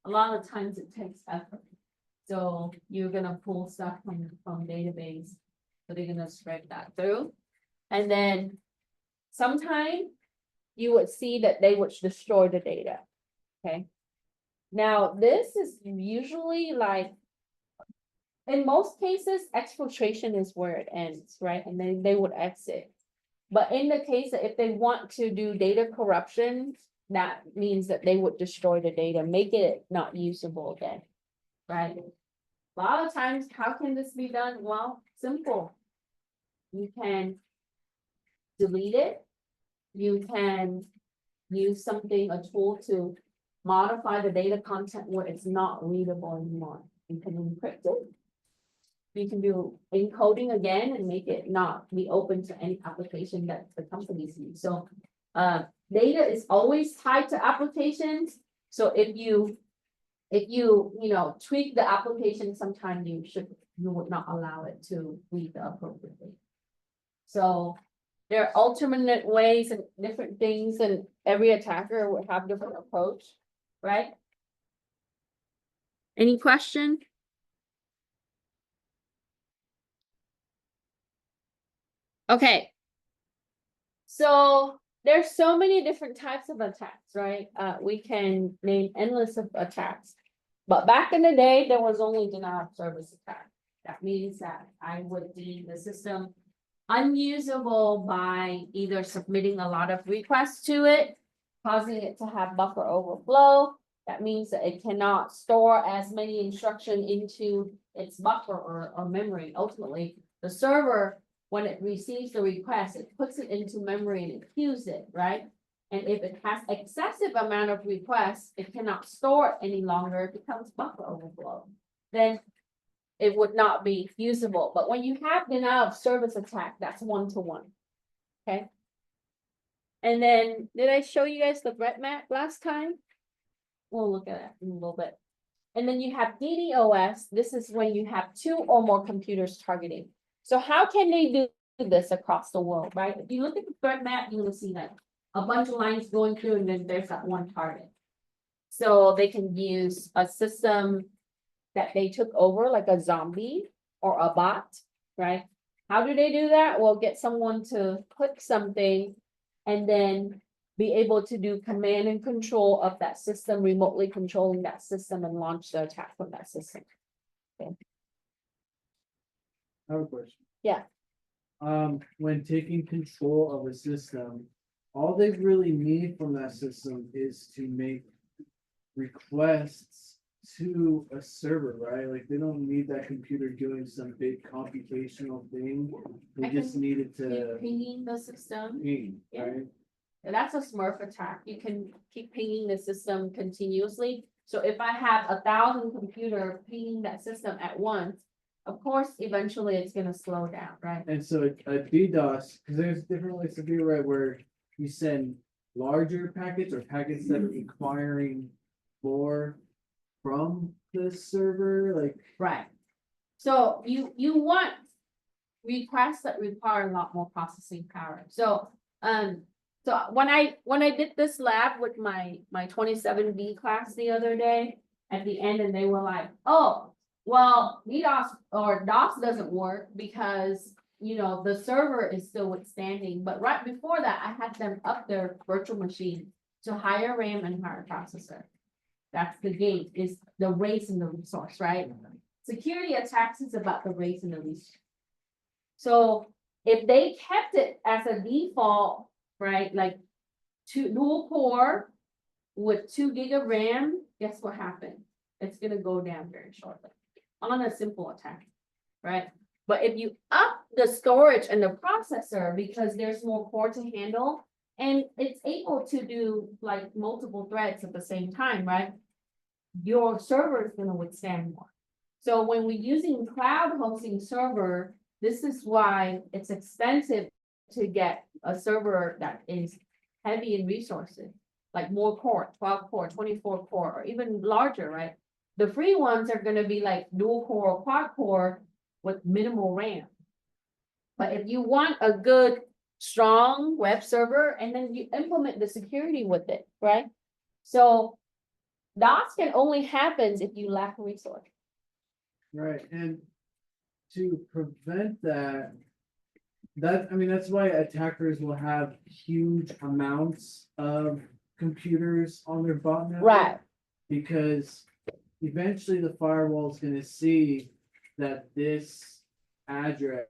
A lot of times it takes effort. So you're gonna pull stuff from database, so they're gonna spread that through. And then sometime you would see that they would destroy the data, okay? Now, this is usually like, in most cases, exfiltration is where it ends, right? And then they would exit. But in the case that if they want to do data corruption, that means that they would destroy the data, make it not usable again, right? A lot of times, how can this be done? Well, simple. You can delete it. You can use something, a tool to modify the data content where it's not readable anymore. You can encrypt it. You can do encoding again and make it not be open to any application that the companies use. So data is always tied to applications. So if you tweak the application, sometimes you would not allow it to read appropriately. So there are alternate ways and different things, and every attacker would have different approach, right? Any question? Okay. So there's so many different types of attacks, right? We can name endless of attacks. But back in the day, there was only denial of service attack. That means that I would deem the system unusable by either submitting a lot of requests to it, causing it to have buffer overflow. That means that it cannot store as many instructions into its buffer or memory. Ultimately, the server, when it receives the request, it puts it into memory and it queues it, right? And if it has excessive amount of requests, it cannot store it any longer, it becomes buffer overflow. Then it would not be usable. But when you have denial of service attack, that's one-to-one. Okay. And then, did I show you guys the threat map last time? We'll look at it in a little bit. And then you have DDoS. This is when you have two or more computers targeting. So how can they do this across the world, right? If you look at the threat map, you will see that a bunch of lines going through, and then there's that one target. So they can use a system that they took over, like a zombie or a bot, right? How do they do that? Well, get someone to click something and then be able to do command and control of that system, remotely controlling that system and launch the attack from that system. Okay. I have a question. Yeah. When taking control of a system, all they really need from that system is to make requests to a server, right? Like, they don't need that computer doing some big computational thing. They I just can need it Keep to pinging the system. ping, Yeah. right? That's a Smurf attack. You can keep pinging the system continuously. So if I have 1,000 computer pinging that system at once, of course, eventually it's gonna slow down, right? And so a DDoS, because there's different ways to do it, right, where you send larger packets or packets that are requiring more from the server, like, Right. So you want requests that require a lot more processing power. So when I did this lab with my 27B class the other day, at the end, and they were like, oh, well, DDoS or DOS doesn't work because the server is still withstanding. But right before that, I had them up their virtual machine to higher RAM and higher processor. That's the gate, is the race in the resource, right? Security attacks is about the race in the resource. So if they kept it as a default, right, like dual core with 2 gig of RAM, guess what happened? It's gonna go down very shortly on a simple attack, right? But if you up the storage and the processor, because there's more core to handle, and it's able to do like multiple threads at the same time, right? Your server is gonna withstand more. So when we're using cloud hosting server, this is why it's expensive to get a server that is heavy in resources, like more core, 12 core, 24 core, or even larger, right? The free ones are gonna be like dual core or quad core with minimal RAM. But if you want a good, strong web server, and then you implement the security with it, right? So DOS can only happen if you lack resource. right, and to prevent that, I mean, that's why attackers will have huge amounts of computers on their botnet. Right. Because eventually the firewall is gonna see that this address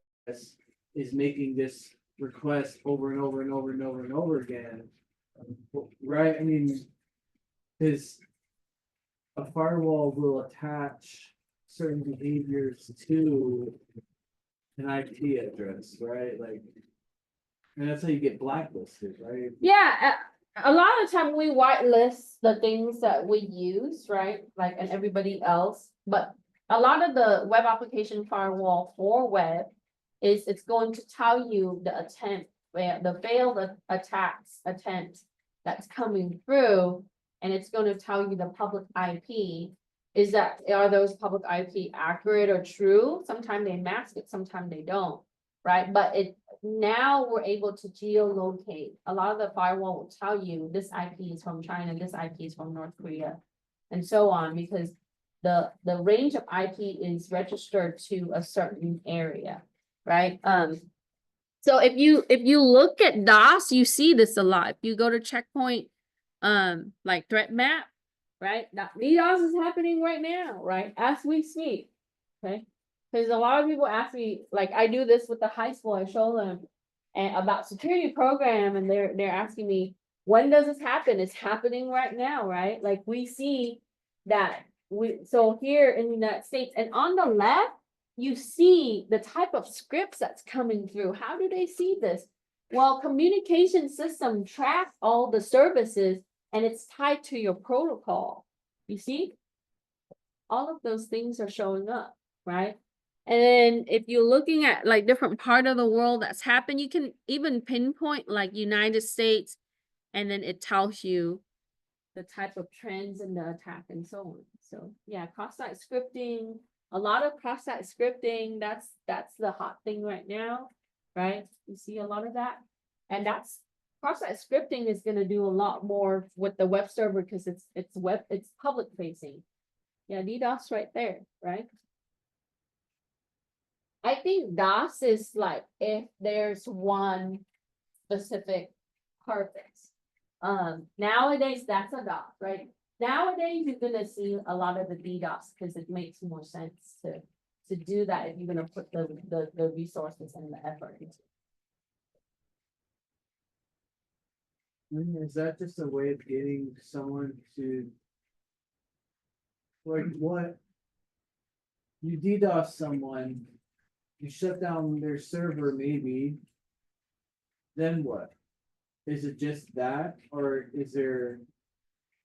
is making this request over and over and over and over and over again. Right, I mean, because a firewall will attach certain behaviors to an IP address, right? Like, and that's how you get blacklisted, right? Yeah, a lot of the time we whitelist the things that we use, right? Like, and everybody else, but a lot of the web application firewall for web is it's going to tell you the attempt, where the failed attacks attempt that's coming through, and it's going to tell you the public IP. Are those public IP accurate or true? Sometimes they mask it, sometimes they don't, right? But now we're able to geolocate. A lot of the firewall will tell you this IP is from China, this IP is from North Korea, and so on, because the range of IP is registered to a certain area, right? So if you look at DOS, you see this a lot. If you go to checkpoint, like threat map, right? DDoS is happening right now, right? As we speak, okay? Because a lot of people ask me, like I do this with the high school, I show them and about security program, and they're asking me, when does this happen? It's happening right now, right? Like we see that so here in the United States, and on the left, you see the type of scripts that's coming through. How do they see this? Well, communication system tracks all the services and it's tied to your protocol. You see? All of those things are showing up, right? And then if you're looking at like different part of the world that's happened, you can even pinpoint like United States, and then it tells you the type of trends in the attack and so on. So yeah, cross-site scripting, a lot of cross-site scripting, that's the hot thing right now, right? You see a lot of that. And that's cross-site scripting is going to do a lot more with the web server because it's public facing. Yeah, DDoS right there, right? I think DOS is like if there's one specific purpose. Nowadays that's a DOS, right? Nowadays you're gonna see a lot of the DDoS because it makes more sense to do that if you're gonna put the resources and the effort into it. Is that just a way of getting someone to like what? You DDoS someone, you shut down their server maybe. Then what? Is it just that, or is there?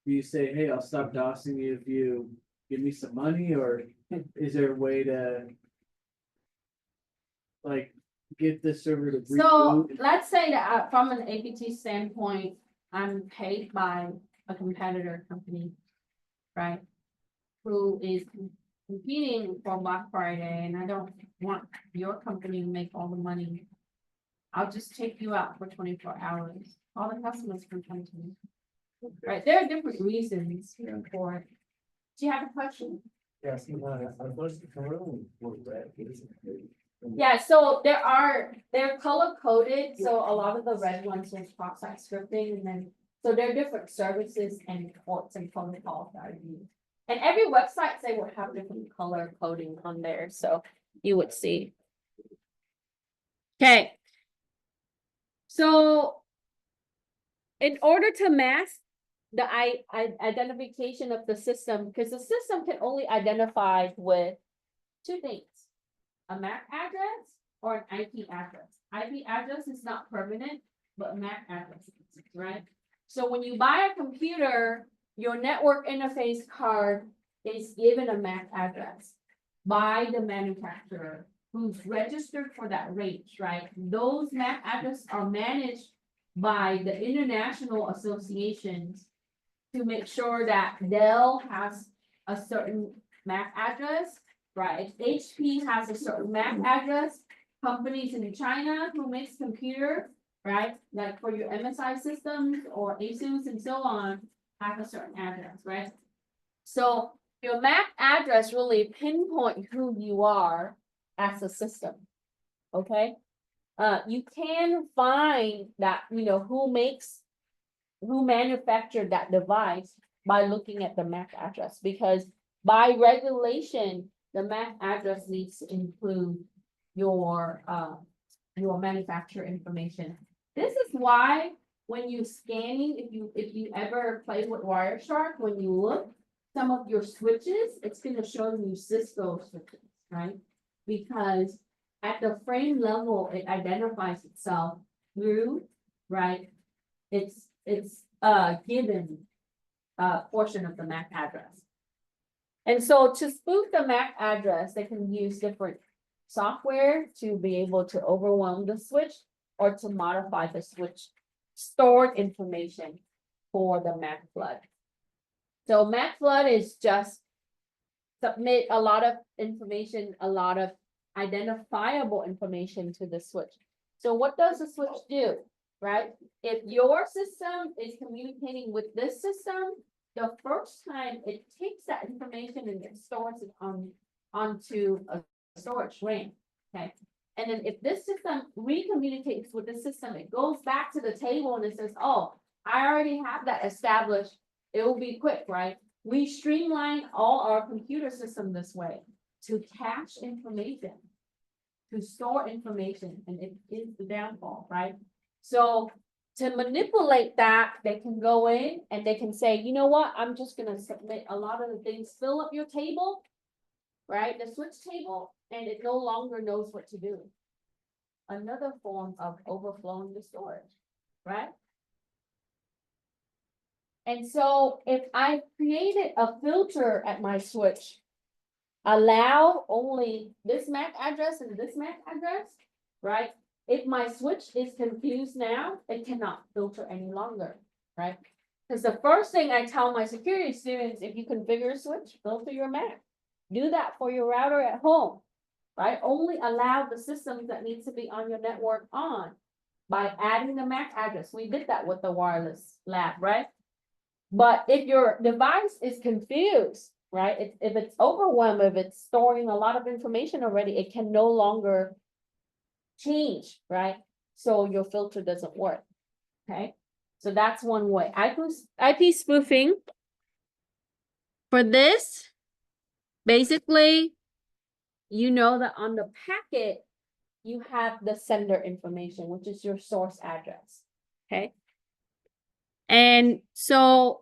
Do you say, hey, I'll stop DOSing you if you give me some money, or is there a way to like get the server to So reboot? let's say that from an APT standpoint, I'm paid by a competitor company, right? Who is competing for Black Friday, and I don't want your company to make all the money. I'll just take you out for 24 hours. All the customers can come to me. Right, there are different reasons for it. Do you have a question? Yes, I'm supposed to come around with red. Yeah, so they're color coded, so a lot of the red ones is cross-site scripting, and then, so there are different services and ports and protocols that are used. And every website, they would have different color coding on there, so you would see. Okay. So in order to mask the identification of the system, because the system can only identify with two things. A MAC address or an IP address. IP address is not permanent, but MAC address is, right? So when you buy a computer, your network interface card is given a MAC address by the manufacturer who's registered for that range, right? Those MAC addresses are managed by the international associations to make sure that Dell has a certain MAC address, right? HP has a certain MAC address. Companies in China who makes computer, right? Like for your MSI systems or ASUS and so on, have a certain address, right? So your MAC address really pinpoint who you are as a system, okay? You can find that, who manufactured that device by looking at the MAC address, because by regulation, the MAC address needs to include your manufacturer information. This is why when you scanning, if you ever play with Wireshark, when you look some of your switches, it's gonna show you Cisco switches, right? Because at the frame level, it identifies itself through, right? It's given portion of the MAC address. And so to spoof the MAC address, they can use different software to be able to overwhelm the switch or to modify the switch stored information for the MAC flood. So MAC flood is just submit a lot of information, a lot of identifiable information to the switch. So what does the switch do, right? If your system is communicating with this system, the first time it takes that information and it stores it onto a storage RAM, okay? And then if this system recommunicates with the system, it goes back to the table and it says, oh, I already have that established. It will be quick, right? We streamline all our computer system this way to cache information, to store information, and it is the downfall, right? So to manipulate that, they can go in and they can say, you know what, I'm just gonna submit a lot of the things, fill up your table, right? The switch table, and it no longer knows what to do. Another form of overflowing the storage, right? And so if I created a filter at my switch, allow only this MAC address and this MAC address, right? If my switch is confused now, it cannot filter any longer, right? Because the first thing I tell my security students, if you configure a switch, filter your MAC. Do that for your router at home, right? Only allow the systems that need to be on your network on by adding the MAC address. We did that with the wireless lab, right? But if your device is confused, right? If it's overwhelmed, if it's storing a lot of information already, it can no longer change, right? So your filter doesn't work, okay? So that's one way. IP spoofing. For this, basically, you know that on the packet, you have the sender information, which is your source address, okay? And so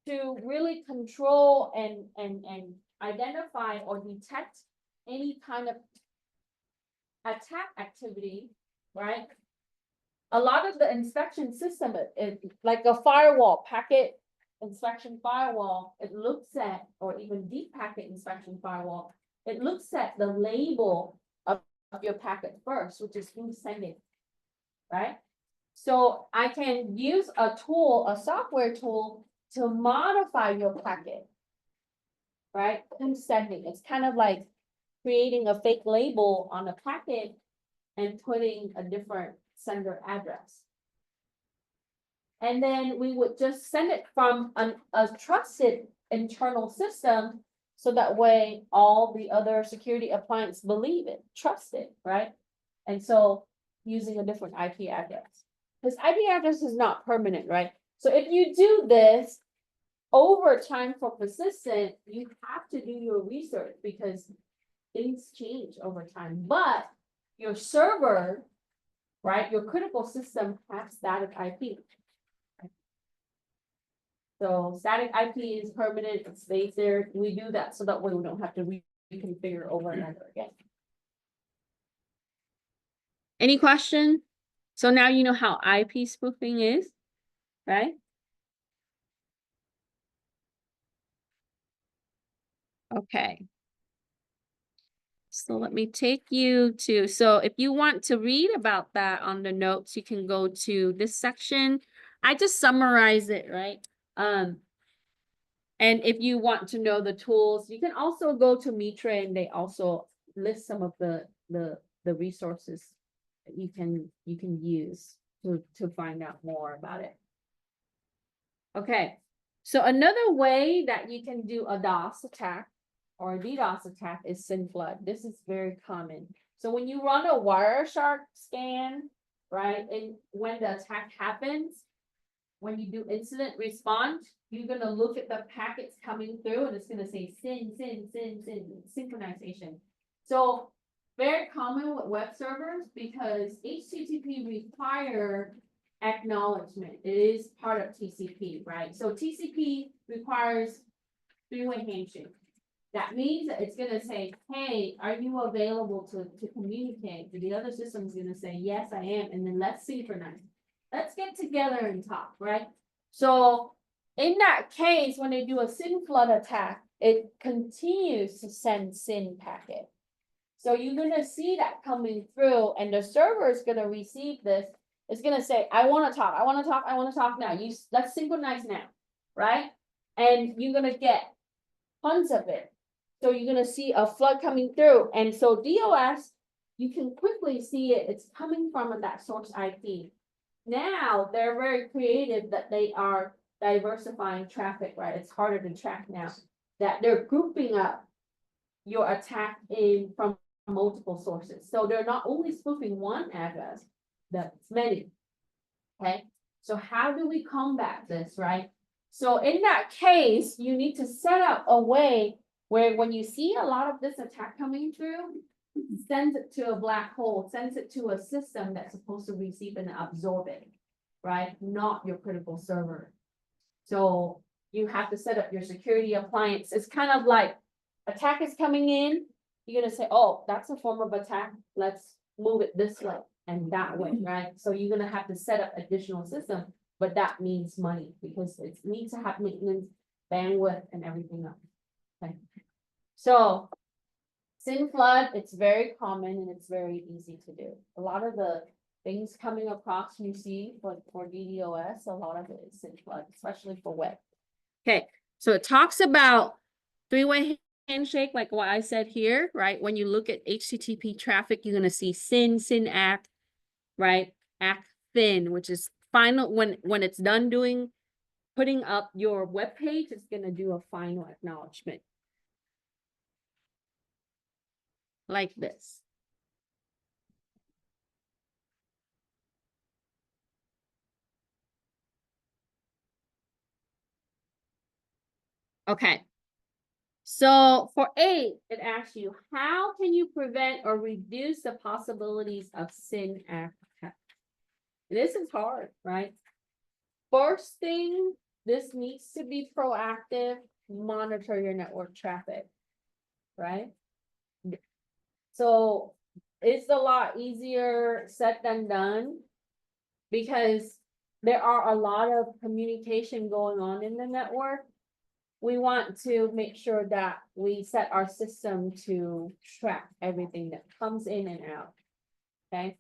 to really control and identify or detect any kind of attack activity, right? A lot of the inspection system, like a firewall, packet inspection firewall, it looks at, or even deep packet inspection firewall, it looks at the label of your packet first, which is who's sending, right? So I can use a tool, a software tool, to modify your packet, right? Who's sending? It's kind of like creating a fake label on a packet and putting a different sender address. And then we would just send it from a trusted internal system, so that way all the other security appliances believe it, trust it, right? And so using a different IP address. This IP address is not permanent, right? So if you do this over time for persistent, you have to do your research because things change over time. But your server, right, your critical system has static IP. So static IP is permanent, it stays there. We do that so that way we don't have to reconfigure over and over again. Any question? So now you know how IP spoofing is, right? Okay. So let me take you to, so if you want to read about that on the notes, you can go to this section. I just summarize it, right? And if you want to know the tools, you can also go to Mitra, and they also list some of the resources that you can use to find out more about it. Okay, so another way that you can do a DOS attack or a DDoS attack is SYN flood. This is very common. So when you run a Wireshark scan, right, and when the attack happens, when you do incident response, you're gonna look at the packets coming through, and it's gonna say SYN, synchronization. So very common with web servers because HTTP require acknowledgement. It is part of TCP, right? So TCP requires three-way handshake. That means that it's gonna say, hey, are you available to communicate? And the other system is gonna say, yes, I am, and then let's synchronize. Let's get together and talk, right? So in that case, when they do a SYN flood attack, it continues to send SYN packet. So you're gonna see that coming through, and the server is gonna receive this. It's gonna say, I wanna talk, I wanna talk, I wanna talk now. Let's synchronize now, right? And you're gonna get tons of it. So you're gonna see a flood coming through, and so DOS, you can quickly see it, it's coming from that source IP. Now, they're very creative that they are diversifying traffic, right? It's harder to track now, that they're grouping up your attack in from multiple sources. So they're not only spoofing one address, that's many. Okay, so how do we combat this, right? So in that case, you need to set up a way where when you see a lot of this attack coming through, sends it to a black hole, sends it to a system that's supposed to receive and absorb it, right? Not your critical server. So you have to set up your security appliance. It's kind of like attack is coming in. You're gonna say, oh, that's a form of attack. Let's move it this way and that way, right? So you're gonna have to set up additional system, but that means money because it needs to have maintenance, bandwidth, and everything else. Okay. So SYN flood, it's very common and it's very easy to do. A lot of the things coming across you see for DDoS, a lot of it is SYN flood, especially for web. Okay, so it talks about three-way handshake, like what I said here, right? When you look at HTTP traffic, you're gonna see SYN ACK, right? ACK thin, which is final when it's done putting up your web page, it's gonna do a final acknowledgement. Like this. Okay. So for 8, it asks you, how can you prevent or reduce the possibilities of SYN attack? This is hard, right? First thing this needs to be proactive, monitor your network traffic, right? So it's a lot easier said than done. Because there are a lot of communication going on in the network. We want to make sure that we set our system to track everything that comes in and out. Okay?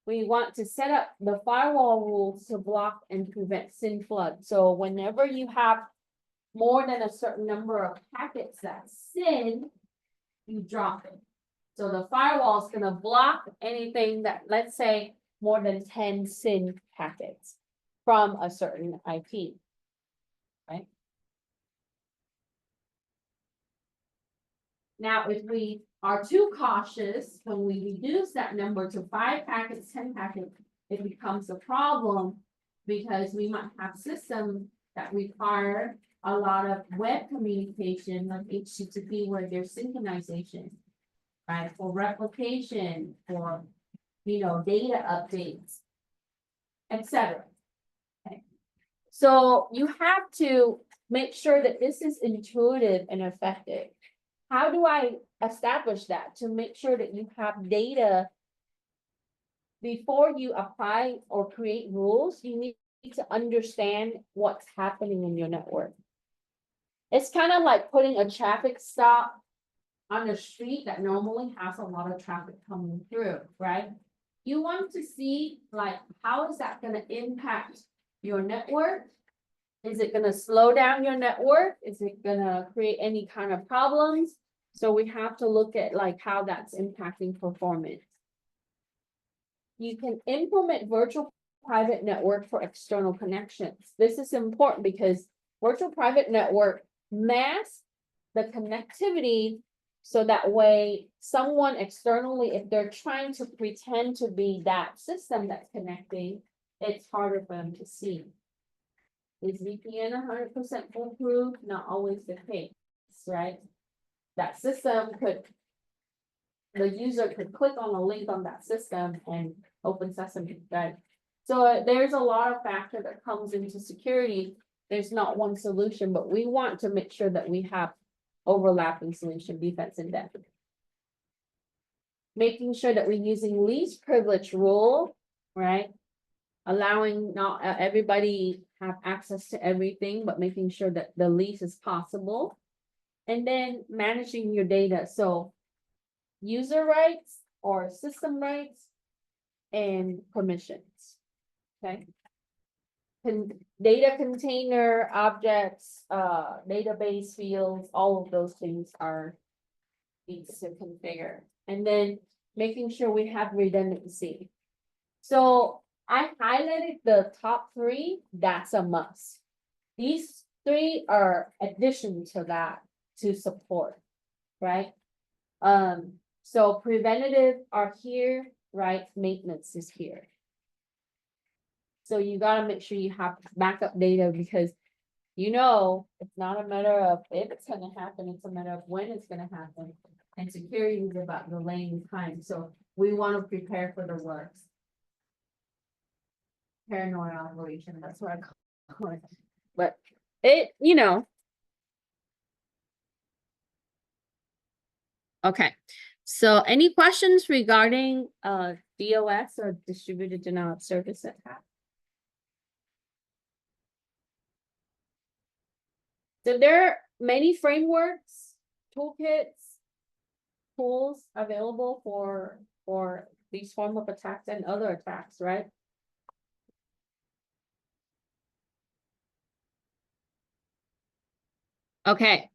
We want to set up the firewall rules to block and prevent SYN flood. So whenever you have more than a certain number of packets that SYN, you drop it. So the firewall is gonna block anything that, let's say, more than 10 SYN packets from a certain IP. Right? Now, if we are too cautious, when we reduce that number to 5 packets, 10 packets, it becomes a problem because we might have systems that require a lot of web communication, like HTTP, where there's synchronization, right? For replication, for, data updates, etc. Okay. So you have to make sure that this is intuitive and effective. How do I establish that? To make sure that you have data before you apply or create rules, you need to understand what's happening in your network. It's kind of like putting a traffic stop on a street that normally has a lot of traffic coming through, right? You want to see, like, how is that going to impact your network? Is it going to slow down your network? Is it going to create any kind of problems? So we have to look at like how that's impacting performance. You can implement virtual private network for external connections. This is important because virtual private network masks the connectivity. So that way, someone externally, if they're trying to pretend to be that system that's connecting, it's harder for them to see. Is VPN 100% foolproof? Not always the case, right? That system the user could click on a link on that system and open sesame, right? So there's a lot of factor that comes into security. There's not one solution, but we want to make sure that we have overlapping solution, defense in depth. Making sure that we're using least privilege rule, right? Allowing not everybody have access to everything, but making sure that the least is possible. And then managing your data. So user rights or system rights and permissions. Okay. Data container, objects, database fields, all of those things are needs to configure. And then making sure we have redundancy. So I highlighted the top 3, that's a must. These 3 are addition to that to support, right? So preventative are here, right? Maintenance is here. So you gotta make sure you have backup data because it's not a matter of if it's gonna happen, it's a matter of when it's gonna happen. And security is about delaying time, so we wanna prepare for the worst. Paranoid operation, that's what I call it. But Okay, so any questions regarding DOS or distributed denial of service attack? So there are many frameworks, toolkits, tools available for these form of attacks and other attacks, right? Okay,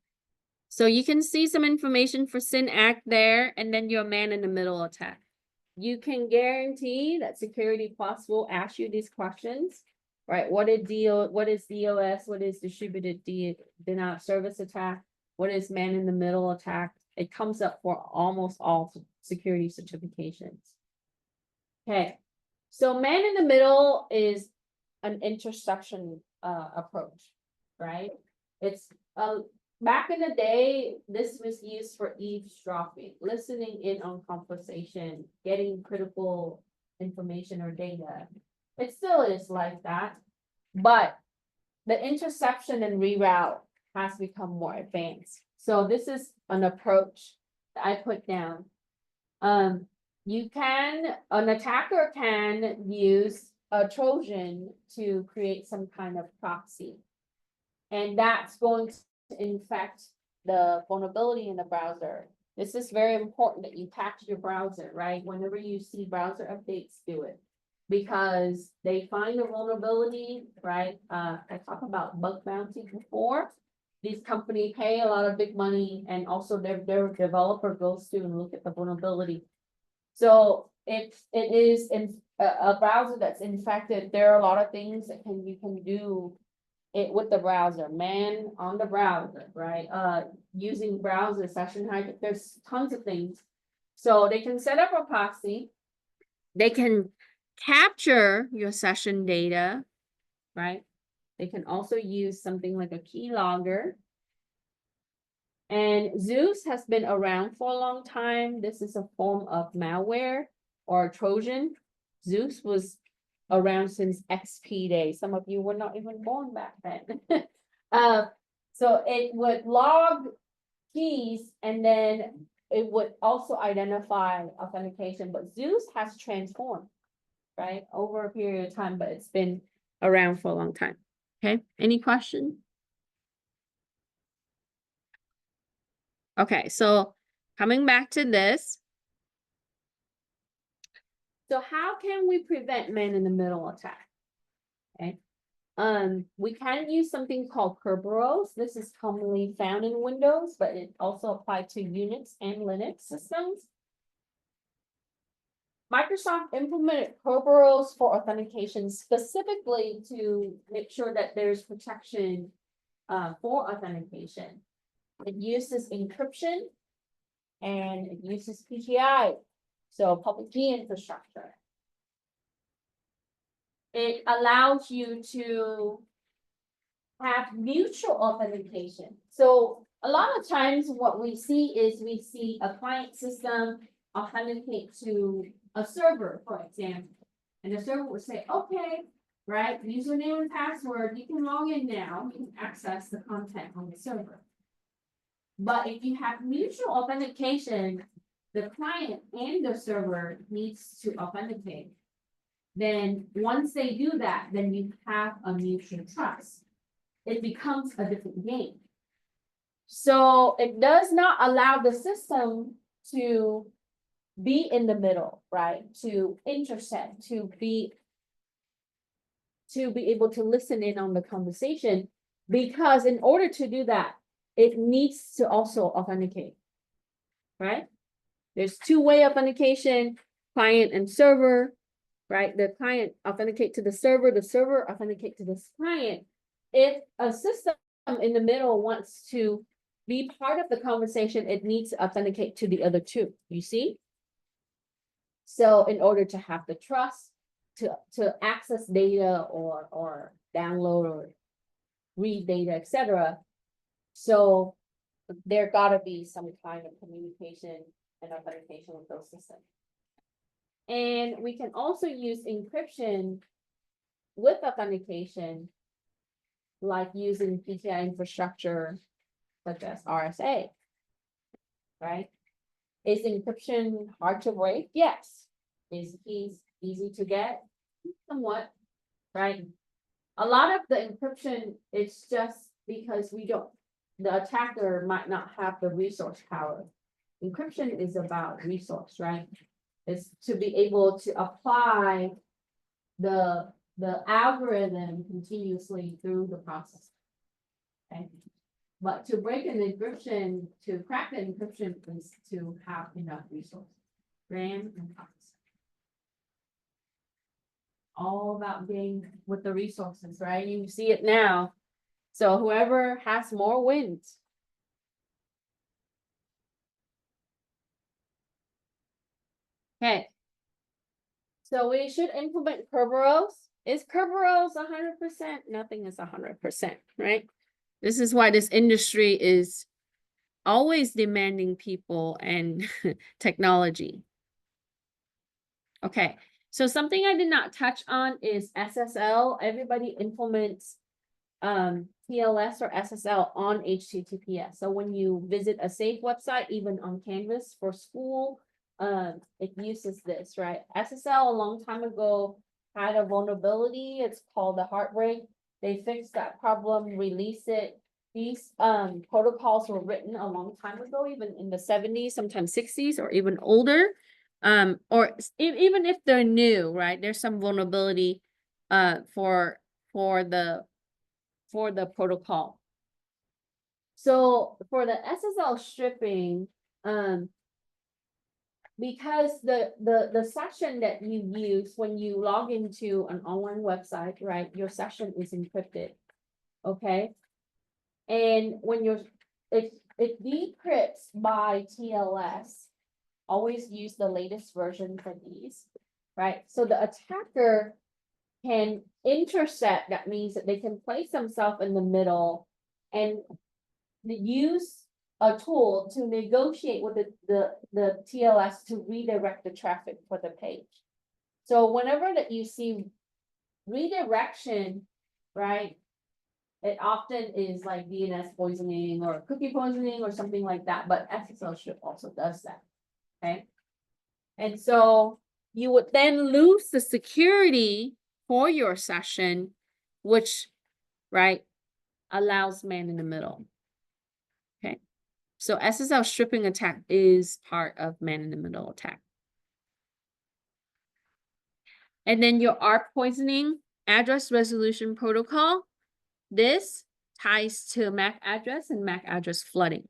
so you can see some information for SYN Act there, and then your man-in-the-middle attack. You can guarantee that Security Plus will ask you these questions, right? What is DOS? What is distributed denial of service attack? What is man-in-the-middle attack? It comes up for almost all security certifications. Okay, so man-in-the-middle is an intersection approach, right? It's back in the day, this was used for eavesdropping, listening in on conversation, getting critical information or data. It still is like that, but the interception and reroute has become more advanced. So this is an approach that I put down. An attacker can use a Trojan to create some kind of proxy. And that's going to infect the vulnerability in the browser. This is very important that you patch your browser, right? Whenever you see browser updates, do it. Because they find a vulnerability, right? I talked about bug bounty before. These companies pay a lot of big money, and also their developer goes through and look at the vulnerability. So if it is in a browser that's infected, there are a lot of things that you can do it with the browser, man on the browser, right? Using browser session hijack, there's tons of things. So they can set up a proxy. They can capture your session data, right? They can also use something like a keylogger. And Zeus has been around for a long time. This is a form of malware or Trojan. Zeus was around since XP days. Some of you were not even born back then. So it would log keys, and then it would also identify authentication, but Zeus has transformed, right, over a period of time, but it's been around for a long time. Okay, any question? Okay, so coming back to this. So how can we prevent man-in-the-middle attack? Okay. We can use something called Kerberos. This is commonly found in Windows, but it also applies to Unix and Linux systems. Microsoft implemented Kerberos for authentication specifically to make sure that there's protection for authentication. It uses encryption and it uses PKI, so public key infrastructure. It allows you to have mutual authentication. So a lot of times what we see is we see a client system authenticate to a server, for example. And the server would say, okay, right, username and password, you can log in now, you can access the content on the server. But if you have mutual authentication, the client and the server needs to authenticate. Then once they do that, then you have a mutual trust. It becomes a different game. So it does not allow the system to be in the middle, right? To intercept, to be able to listen in on the conversation, because in order to do that, it needs to also authenticate, right? There's two-way authentication, client and server, right? The client authenticate to the server authenticate to this client. If a system in the middle wants to be part of the conversation, it needs to authenticate to the other two, you see? So in order to have the trust to access data or download or read data, etc. So there gotta be some kind of communication and authentication with those systems. And we can also use encryption with authentication, like using PKI infrastructure such as RSA, right? Is encryption hard to break? Yes. Is keys easy to get? Somewhat, right? A lot of the encryption is just because the attacker might not have the resource power. Encryption is about resource, right? It's to be able to apply the algorithm continuously through the process. Okay. But to break an encryption, to crack the encryption is to have enough resources. RAM and processor. All about being with the resources, right? You see it now. So whoever has more wins. Okay. So we should implement Kerberos. Is Kerberos 100%? Nothing is 100%, right? This is why this industry is always demanding people and technology. Okay, so something I did not touch on is SSL. Everybody implements TLS or SSL on HTTPS. So when you visit a safe website, even on Canvas for school, it uses this, right? SSL a long time ago had a vulnerability. It's called the heartbreak. They fixed that problem, released it. These protocols were written a long time ago, even in the 70s, sometimes 60s, or even older. Even if they're new, right? There's some vulnerability for the protocol. So for the SSL stripping, because the session that you use when you log into an online website, right, your session is encrypted, okay? And when it decrypts by TLS, always use the latest version for these, right? So the attacker can intercept, that means that they can place themselves in the middle and use a tool to negotiate with the TLS to redirect the traffic for the page. So whenever that you see redirection, right, it often is like DNS poisoning or cookie poisoning or something like that, but SSL strip also does that, okay? And so you would then lose the security for your session, which, right, allows man in the middle. Okay. So SSL stripping attack is part of man in the middle attack. And then your ARP poisoning address resolution protocol. This ties to MAC address and MAC address flooding.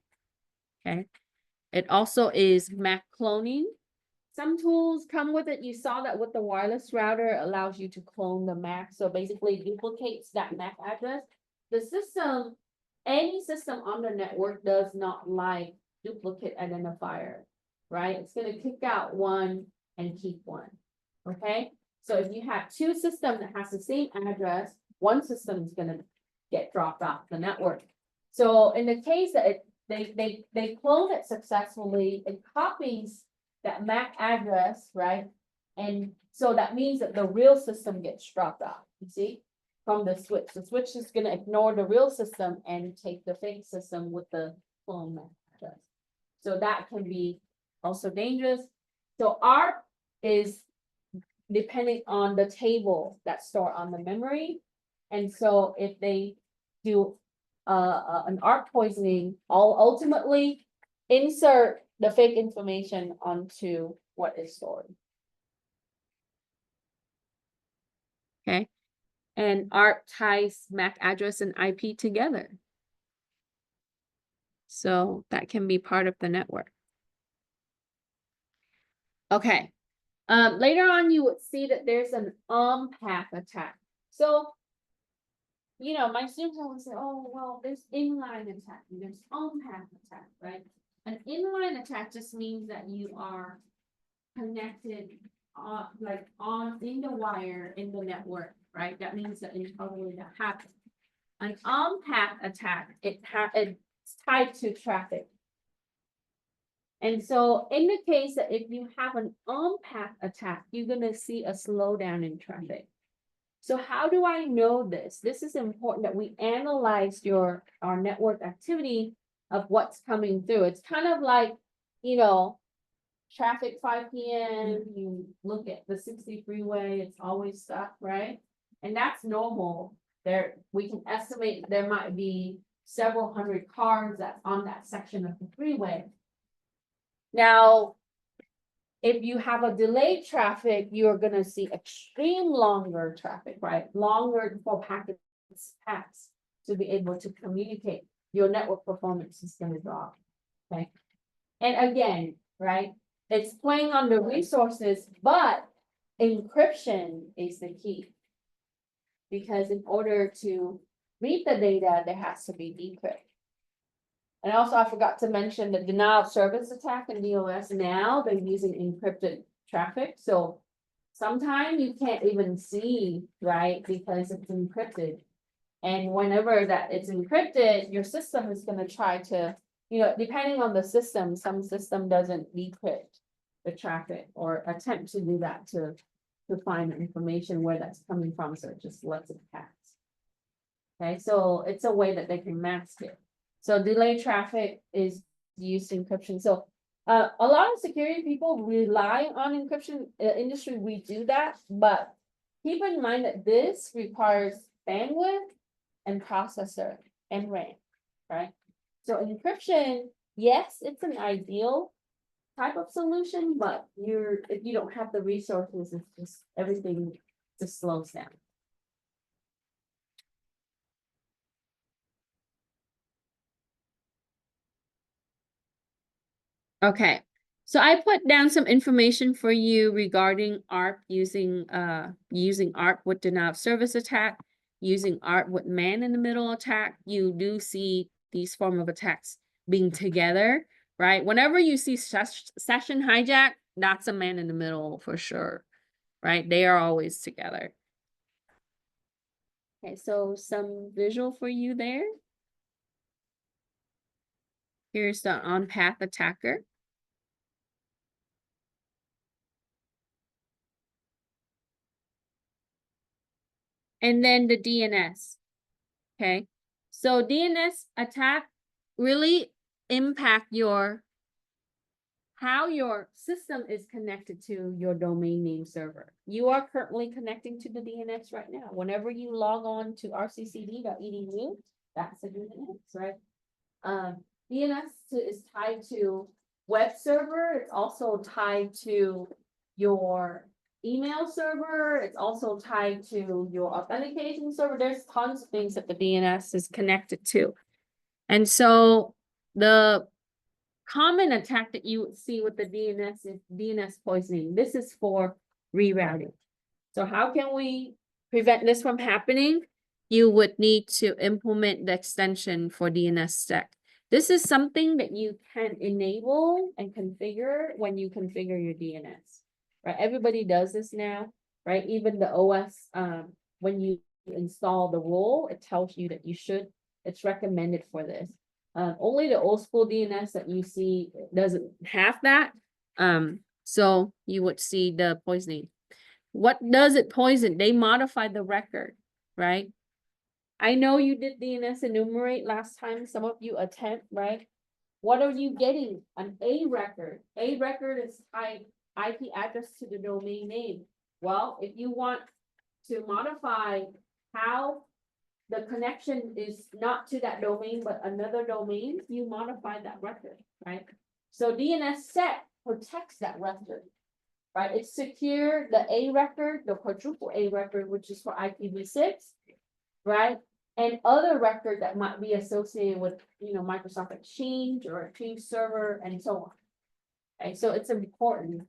Okay. It also is MAC cloning. Some tools come with it. You saw that with the wireless router, allows you to clone the MAC. So basically duplicates that MAC address. The system, any system on the network does not like duplicate identifier, right? It's going to kick out one and keep one, okay? So if you have two systems that has the same address, one system is going to get dropped off the network. So in the case that they clone it successfully, it copies that MAC address, right? And so that means that the real system gets dropped off, you see, from the switch. The switch is gonna ignore the real system and take the fake system with the clone MAC address. So that can be also dangerous. So ARP is depending on the table that's stored on the memory. And so if they do an ARP poisoning, I'll ultimately insert the fake information onto what is stored. Okay. And ARP ties MAC address and IP together. So that can be part of the network. Okay. Later on, you would see that there's an path attack. So, you know, my students always say, oh, well, there's inline attack and there's path attack, right? An inline attack just means that you are connected in the wire in the network, right? That means that internally that happens. An on-path attack, it's tied to traffic. And so in the case that if you have an on-path attack, you're gonna see a slowdown in traffic. So how do I know this? This is important that we analyze our network activity of what's coming through. It's kind of like, you know, traffic 5 p.m., you look at the 60 freeway, it's always stuck, right? And that's normal. We can estimate there might be several hundred cars that's on that section of the freeway. Now, if you have a delayed traffic, you're gonna see extreme longer traffic, right? Longer for packets pass to be able to communicate. Your network performance is gonna drop, okay? And again, right? It's playing on the resources, but encryption is the key. Because in order to read the data, there has to be decrypt. And also, I forgot to mention the denial of service attack in DOS. Now they're using encrypted traffic. So sometimes you can't even see, right? Because it's encrypted. And whenever that it's encrypted, your system is going to try to, you know, depending on the system, some system doesn't decrypt the traffic or attempt to do that to find information where that's coming from. So it just lets it pass. Okay, so it's a way that they can mask it. So delay traffic is used encryption. So a lot of security people rely on encryption industry. We do that, but keep in mind that this requires bandwidth and processor and RAM, right? So encryption, yes, it's an ideal type of solution, but if you don't have the resources, it's just everything just slows down. Okay, so I put down some information for you regarding ARP using ARP with denial of service attack, using ARP with man in the middle attack. You do see these form of attacks being together, right? Whenever you see session hijack, that's a man in the middle for sure, right? They are always together. Okay, so some visual for you there. Here's the on-path attacker. And then the DNS. Okay, so DNS attack really impact how your system is connected to your domain name server. You are currently connecting to the DNS right now. Whenever you log on to rccd.edu, that's a DNS, right? DNS is tied to web server. It's also tied to your email server. It's also tied to your authentication server. There's tons of things that the DNS is connected to. And so the common attack that you would see with the DNS is DNS poisoning. This is for rerouting. So how can we prevent this from happening? You would need to implement the extension for DNSSEC. This is something that you can enable and configure when you configure your DNS, right? Everybody does this now, right? Even the OS, when you install the rule, it tells you that you should, it's recommended for this. Only the old school DNS that you see doesn't have that. So you would see the poisoning. What does it poison? They modify the record, right? I know you did DNS enumerate last time. Some of you attempt, right? What are you getting? An A record. A record is tied IP address to the domain name. Well, if you want to modify how the connection is not to that domain, but another domain, you modify that record, right? So DNSSEC protects that record, right? It's secure, the A record, the quadruple A record, which is for IPv6, right? And other record that might be associated with, Microsoft Exchange or Teams server and so on. Okay, so it's important.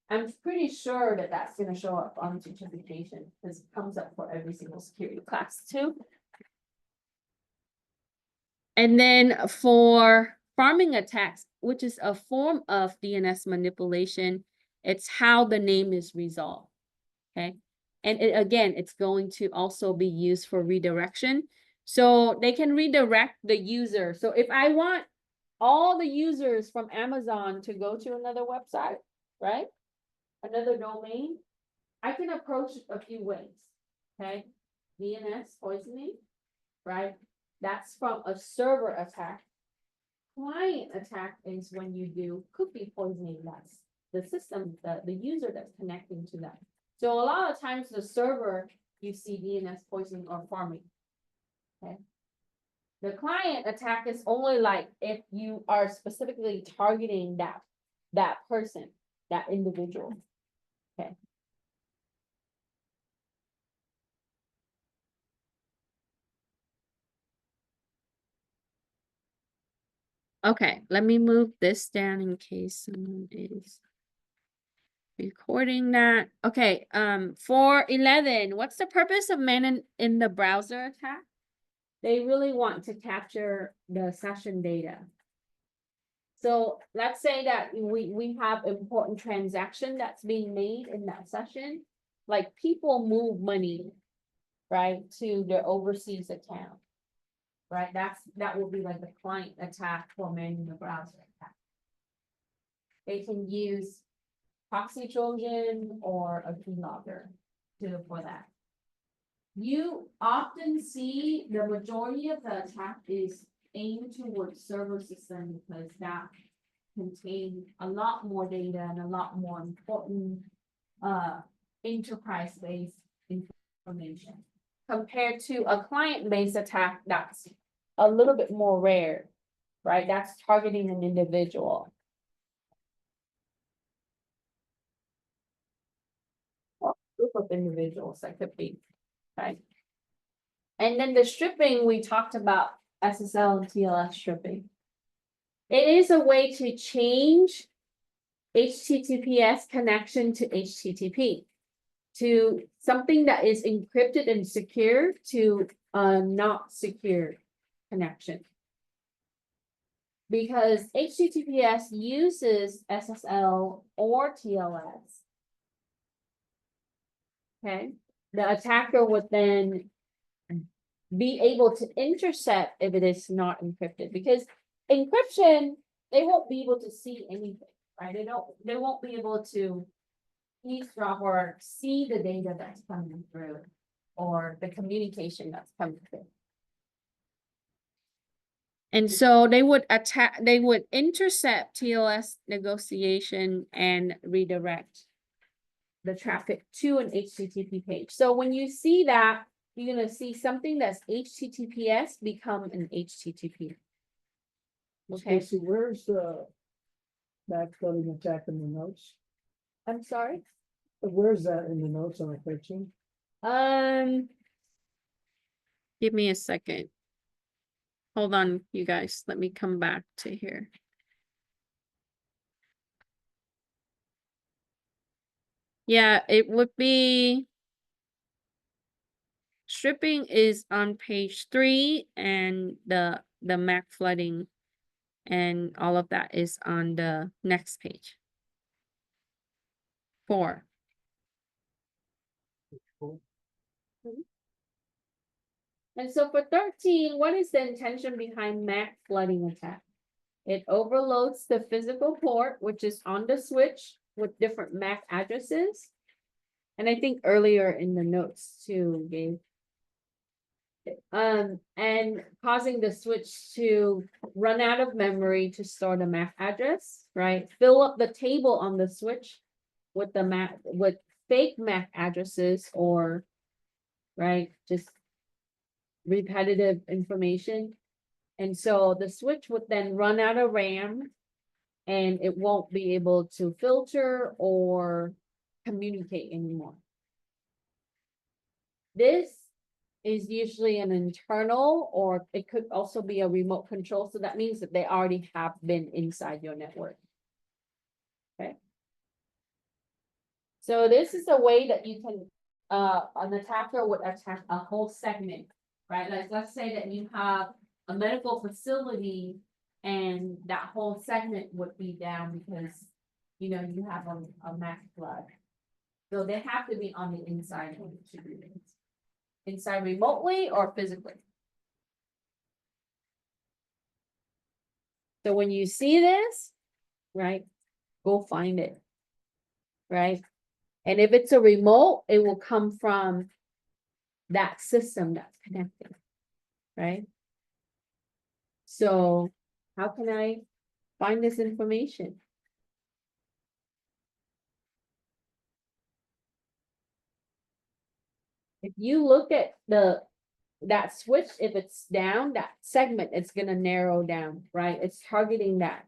I'm pretty sure that that's going to show up on certification because it comes up for every single security class too. And then for farming attacks, which is a form of DNS manipulation, it's how the name is resolved, okay? And again, it's going to also be used for redirection. So they can redirect the user. So if I want all the users from Amazon to go to another website, right? Another domain, I can approach it a few ways, okay? DNS poisoning, right? That's from a server attack. Client attack is when you do cookie poisoning. That's the system, the user that's connecting to that. So a lot of times the server, you see DNS poisoning or farming. Okay. The client attack is only like if you are specifically targeting that person, that individual. Okay. Okay, let me move this down in case someone is recording that. Okay, for 11, what's the purpose of man in the browser attack? They really want to capture the session data. So let's say that we have important transaction that's being made in that session. Like people move money, right, to their overseas account. Right, that will be like the client attack for man in the browser attack. They can use proxy Trojan or a keylogger for that. you often see the majority of the attack is aimed towards server system because that contain a lot more data and a lot more important enterprise-based information compared to a client-based attack that's a little bit more rare, right? That's targeting an individual. Or group of individuals that could be, right? And then the stripping, we talked about SSL and TLS stripping. It is a way to change HTTPS connection to HTTP to something that is encrypted and secure to a not secure connection. Because HTTPS uses SSL or TLS. Okay, the attacker would then be able to intercept if it is not encrypted, because encryption, they won't be able to see anything, right? They won't be able to eavesdrop or see the data that's coming through or the communication that's coming through. And so they would intercept TLS negotiation and redirect the traffic to an HTTP page. So when you see that, you're gonna see something that's HTTPS become an HTTP. Okay. Stacy, where's the backflooding attack in the notes? I'm sorry. Where's that in the notes on the 13? Give me a second. Hold on, you guys. Let me come back to here. Yeah, it would be. Stripping is on page 3 and the MAC flooding and all of that is on the next page. 4. And so for 13, what is the intention behind MAC flooding attack? It overloads the physical port, which is on the switch with different MAC addresses. And I think earlier in the notes too, Gabe. And causing the switch to run out of memory to store the MAC address, right? Fill up the table on the switch with the MAC, with fake MAC addresses or, right, just repetitive information. And so the switch would then run out of RAM and it won't be able to filter or communicate anymore. This is usually an internal, or it could also be a remote control. So that means that they already have been inside your network. Okay. So this is a way that you can, an attacker would attack a whole segment, right? Like, let's say that you have a medical facility and that whole segment would be down because, you know, you have a MAC flood. So they have to be on the inside of the distributions. Inside remotely or physically. So when you see this, right, go find it, right? And if it's a remote, it will come from that system that's connected, right? So how can I find this information? If you look at that switch, if it's down, that segment, it's gonna narrow down, right? It's targeting that.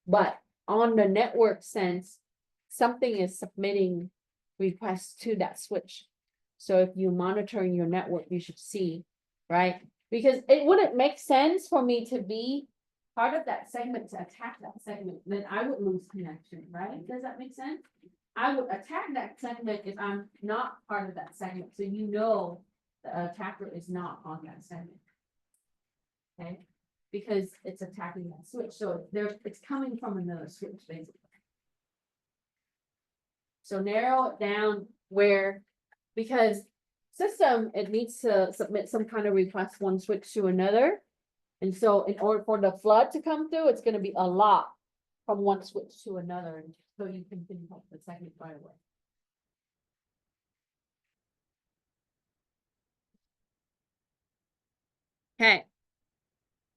But on the network sense, something is submitting requests to that switch. So if you're monitoring your network, you should see, right? Because it wouldn't make sense for me to be part of that segment to attack that segment, then I would lose connection, right? Does that make sense? I would attack that segment if I'm not part of that segment, so you know the attacker is not on that segment. Okay, because it's attacking that switch, so it's coming from another switch, basically. So narrow it down where, because system, it needs to submit some kind of request one switch to another. And so in order for the flood to come through, it's gonna be a lot from one switch to another, so you can pinpoint the segment right away. Okay.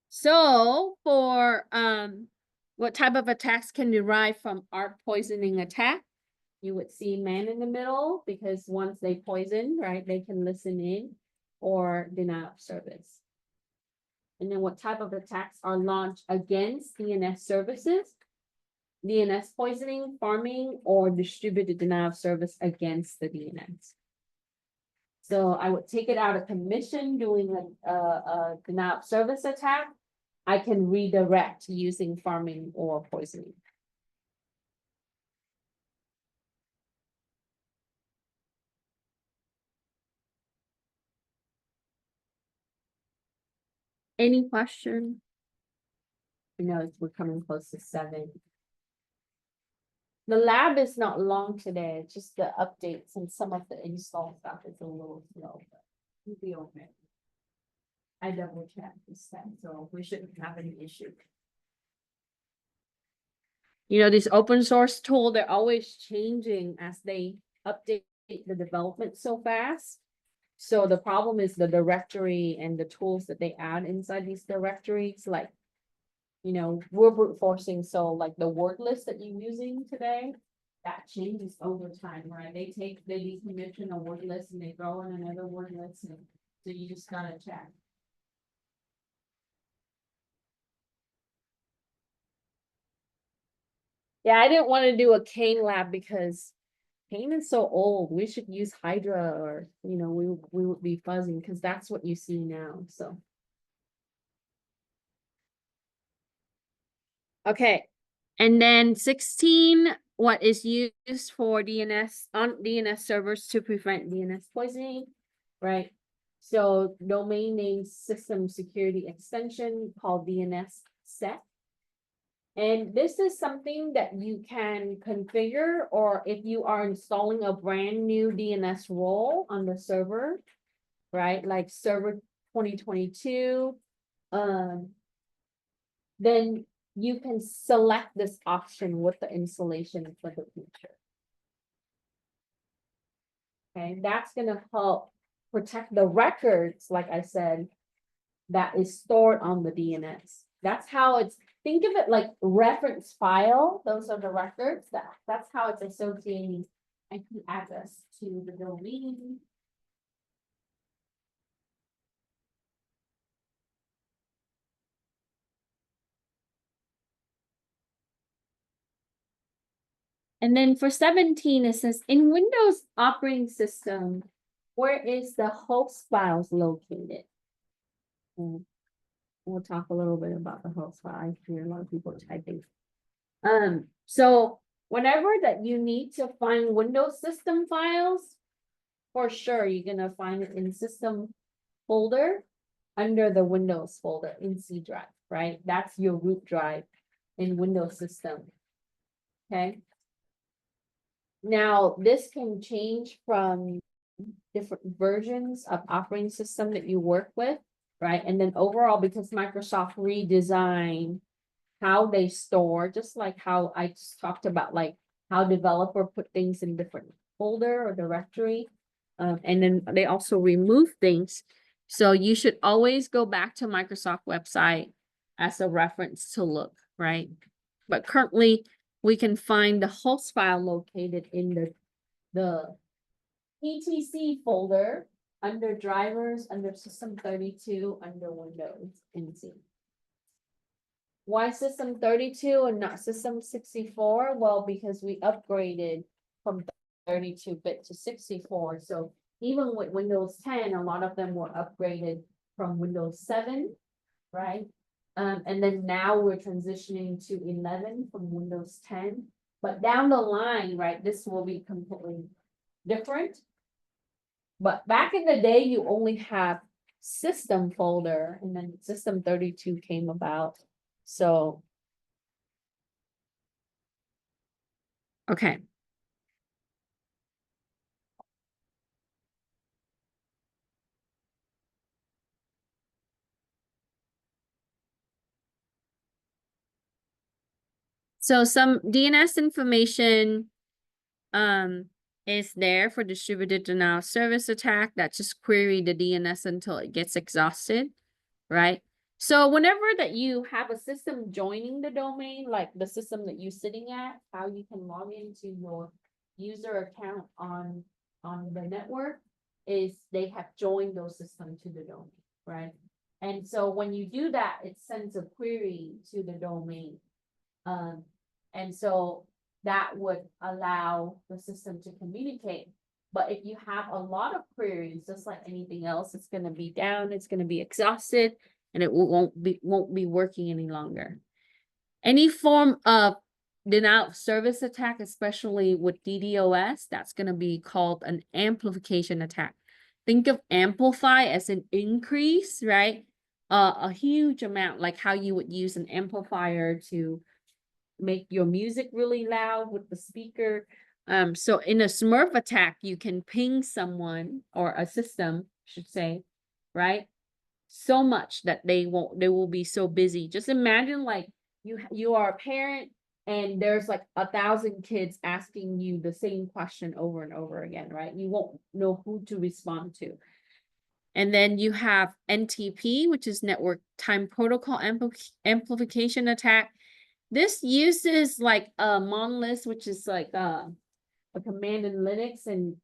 So for what type of attacks can derive from ARP poisoning attack? You would see man in the middle because once they poison, right, they can listen in or deny of service. And then what type of attacks are launched against DNS services? DNS poisoning, farming, or distributed denial of service against the DNS. So I would take it out of commission doing a denial of service attack. I can redirect using farming or poisoning. Any question? You know, we're coming close to 7. The lab is not long today, it's just the updates and some of the install stuff is a little slow, but we'll be okay. I double checked this time, so we shouldn't have any issue. You know, these open source tool, they're always changing as they update the development so fast. So the problem is the directory and the tools that they add inside these directories, like, you know, we're brute forcing, so like the word list that you're using today, that changes over time, right? They decommission a word list and they throw in another word list, and so you just gotta check. Yeah, I didn't want to do a Kane lab because Kane is so old. We should use Hydra, or, you know, we would be fuzzing because that's what you see now, so. Okay, and then 16, what is used for DNS on DNS servers to prevent DNS poisoning, right? So domain name system security extension called DNS set. And this is something that you can configure, or if you are installing a brand new DNS role on the server, right? Like server 2022, then you can select this option with the installation for the future. Okay, that's gonna help protect the records, like I said, that is stored on the DNS. That's how it's, think of it like reference file, those are the records, that's how it's associating IP address to the domain. And then for 17, it says in Windows operating system, where is the host files located? And we'll talk a little bit about the host file. I hear a lot of people typing. So whenever that you need to find Windows system files, for sure, you're gonna find it in system folder under the Windows folder in C drive, right? That's your root drive in Windows system. Okay. Now, this can change from different versions of operating system that you work with, right? And then overall, because Microsoft redesigned how they store, just like how I just talked about, like how developer put things in different folder or directory. And then they also remove things. So you should always go back to Microsoft website as a reference to look, right? But currently we can find the host file located in the ETC folder under drivers, under system 32, under Windows NT. Why system 32 and not system 64? Well, because we upgraded from 32-bit to 64. So even with Windows 10, a lot of them were upgraded from Windows 7, right? And then now we're transitioning to 11 from Windows 10. But down the line, right, this will be completely different. But back in the day, you only have system folder, and then system 32 came about. So. Okay. So some DNS information is there for distributed denial of service attack that just query the DNS until it gets exhausted. right? So whenever that you have a system joining the domain, like the system that you're sitting at, how you can log into your user account on the network is they have joined those systems to the domain, right? And so when you do that, it sends a query to the domain. And so that would allow the system to communicate. But if you have a lot of queries, just like anything else, it's gonna be down, it's gonna be exhausted, and it won't be working any longer. Any form of denial of service attack, especially with DDoS, that's gonna be called an amplification attack. Think of amplify as an increase, right? A huge amount, like how you would use an amplifier to make your music really loud with the speaker. So in a Smurf attack, you can ping someone or a system, should say, right? So much that they will be so busy. Just imagine like you are a parent and there's like 1,000 kids asking you the same question over and over again, right? You won't know who to respond to. And then you have NTP, which is Network Time Protocol Amplification Attack. This uses like a monolith, which is like a command in Linux, and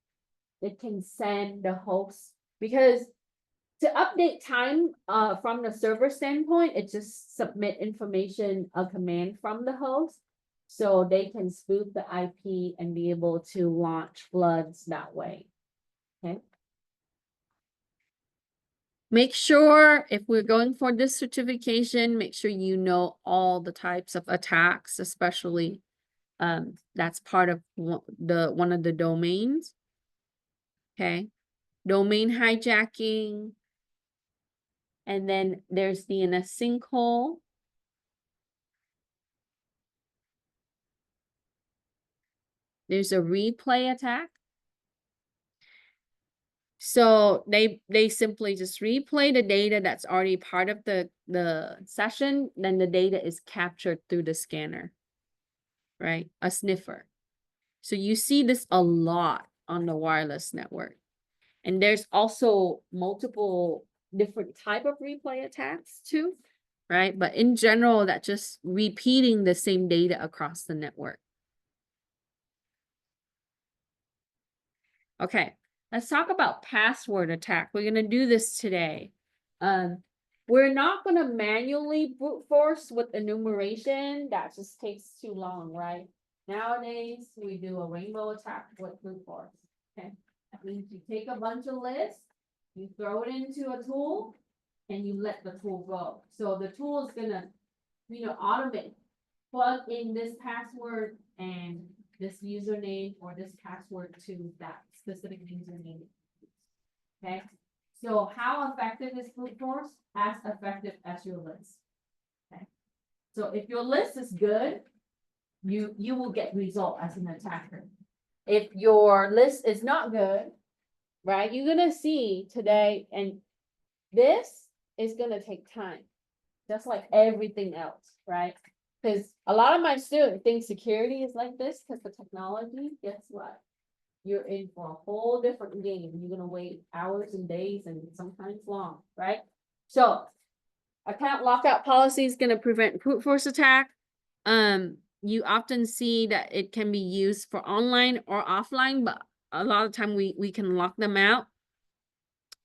it can send the host, because to update time from the server standpoint, it just submit information, a command from the host, so they can spoof the IP and be able to launch floods that way. Okay. Make sure if we're going for this certification, make sure you know all the types of attacks, especially that's part of one of the domains. Okay. Domain hijacking. And then there's DNS sinkhole. There's a replay attack. So they simply just replay the data that's already part of the session, then the data is captured through the scanner, right? A sniffer. So you see this a lot on the wireless network. And there's also multiple different type of replay attacks too, right? But in general, that's just repeating the same data across the network. Okay, let's talk about password attack. We're gonna do this today. We're not gonna manually brute force with enumeration. That just takes too long, right? Nowadays, we do a rainbow attack with brute force. Okay, that means you take a bunch of lists, you throw it into a tool, and you let the tool go. So the tool is gonna, automate, plug in this password and this username or this password to that specific username. Okay, so how effective is brute force? As effective as your list. Okay, so if your list is good, you will get result as an attacker. If your list is not good, right, you're gonna see today, and this is gonna take time, just like everything else, right? Because a lot of my students think security is like this because the technology, guess what? You're in for a whole different game. You're gonna wait hours and days and sometimes long, right? So account lockout policy is gonna prevent brute force attack. You often see that it can be used for online or offline, but a lot of time we can lock them out.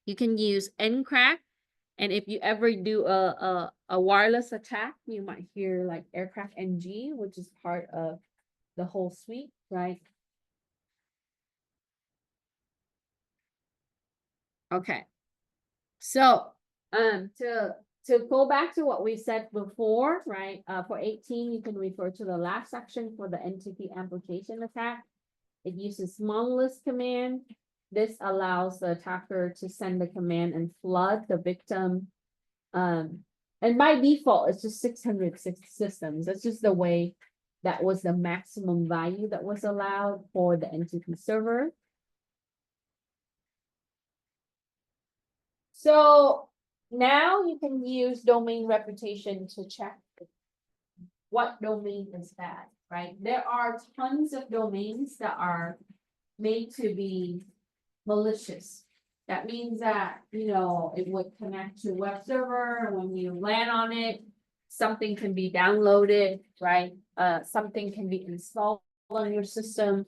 You can use Encrack. And if you ever do a wireless attack, you might hear like Aircraft NG, which is part of the whole suite, right? Okay. So, to go back to what we said before, right? For 18, you can refer to the last section for the NTP amplification attack. It uses monolith command. This allows the attacker to send the command and flood the victim. And by default, it's just 606 systems. That's just the way that was the maximum value that was allowed for the NTP server. So now you can use domain reputation to check what domain is bad, right? There are tons of domains that are made to be malicious. That means that, it would connect to web server, and when you land on it, something can be downloaded, right? Something can be installed on your system.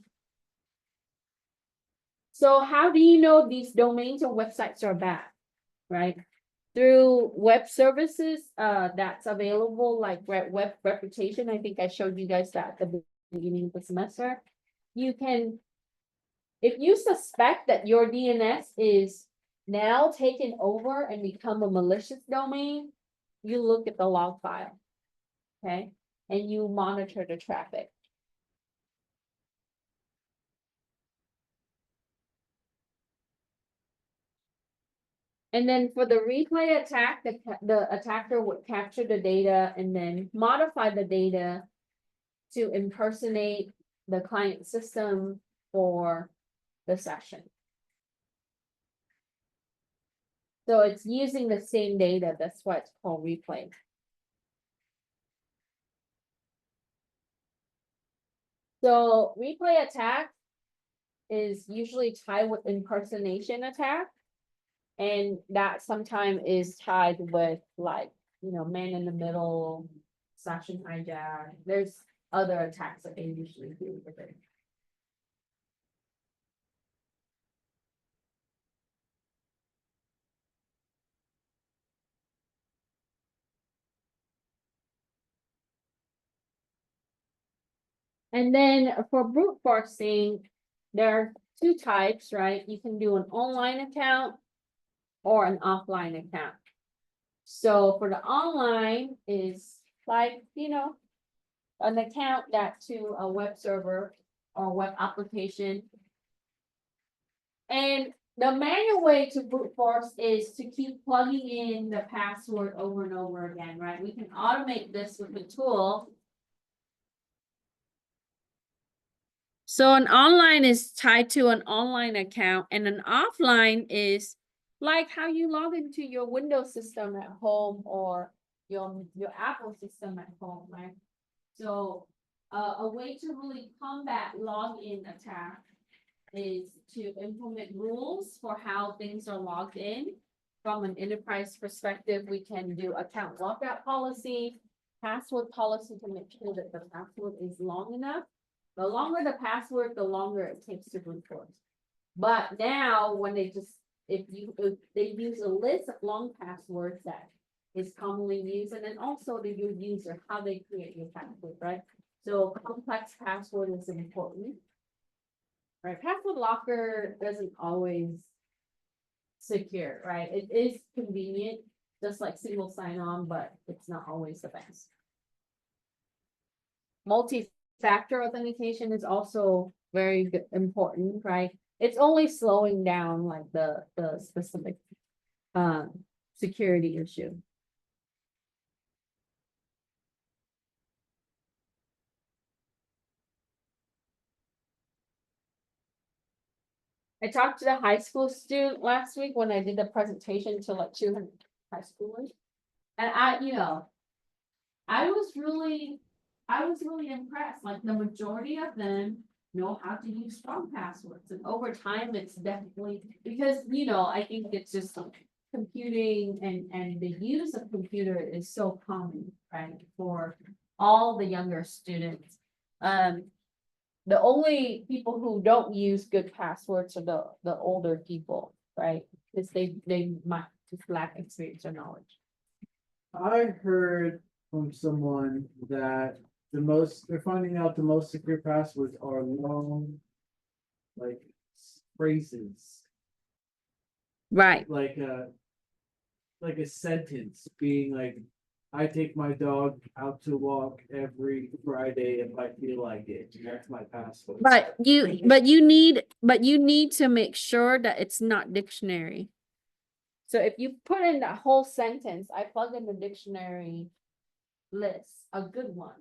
So how do you know these domains or websites are bad, right? Through web services, that's available, like web reputation. I think I showed you guys that at the beginning of the semester. You can, if you suspect that your DNS is now taken over and become a malicious domain, you look at the log file. Okay, and you monitor the traffic. And then for the replay attack, the attacker would capture the data and then modify the data to impersonate the client system for the session. So it's using the same data, that's why it's called replay. So replay attack is usually tied with impersonation attack. And that sometimes is tied with like, man in the middle, session hijack. There's other attacks that they usually do with it. And then for brute forcing, there are two types, right? You can do an online account or an offline account. So for the online is like, an account that to a web server or web application. And the manual way to brute force is to keep plugging in the password over and over again, right? We can automate this with a tool. So an online is tied to an online account, and an offline is like how you log into your Windows system at home or your Apple system at home, right? So a way to really combat login attack is to implement rules for how things are logged in. From an enterprise perspective, we can do account lockout policy, password policy to make sure that the password is long enough. The longer the password, the longer it takes to brute force. But now when if they use a list of long passwords that is commonly used, and then also the your user, how they create your password, right? So complex password is important. Right, password locker doesn't always secure, right? It is convenient, just like single sign-on, but it's not always the best. Multi-factor authentication is also very important, right? It's only slowing down like the specific security issue. I talked to the high school student last week when I did the presentation to like 200 high schoolers. And I was really impressed, like the majority of them know how to use strong passwords. And over time, it's definitely, because, I think it's just computing and the use of computer is so common, right? For all the younger students. The only people who don't use good passwords are the older people, right? Because they might just lack experience or knowledge. I heard from someone that they're finding out the most secure passwords are long, like phrases, Right. like a sentence being like, I take my dog out to walk every Friday if I feel like it. That's my password. But you need to make sure that it's not dictionary. So if you put in that whole sentence, I plug in the dictionary list, a good one,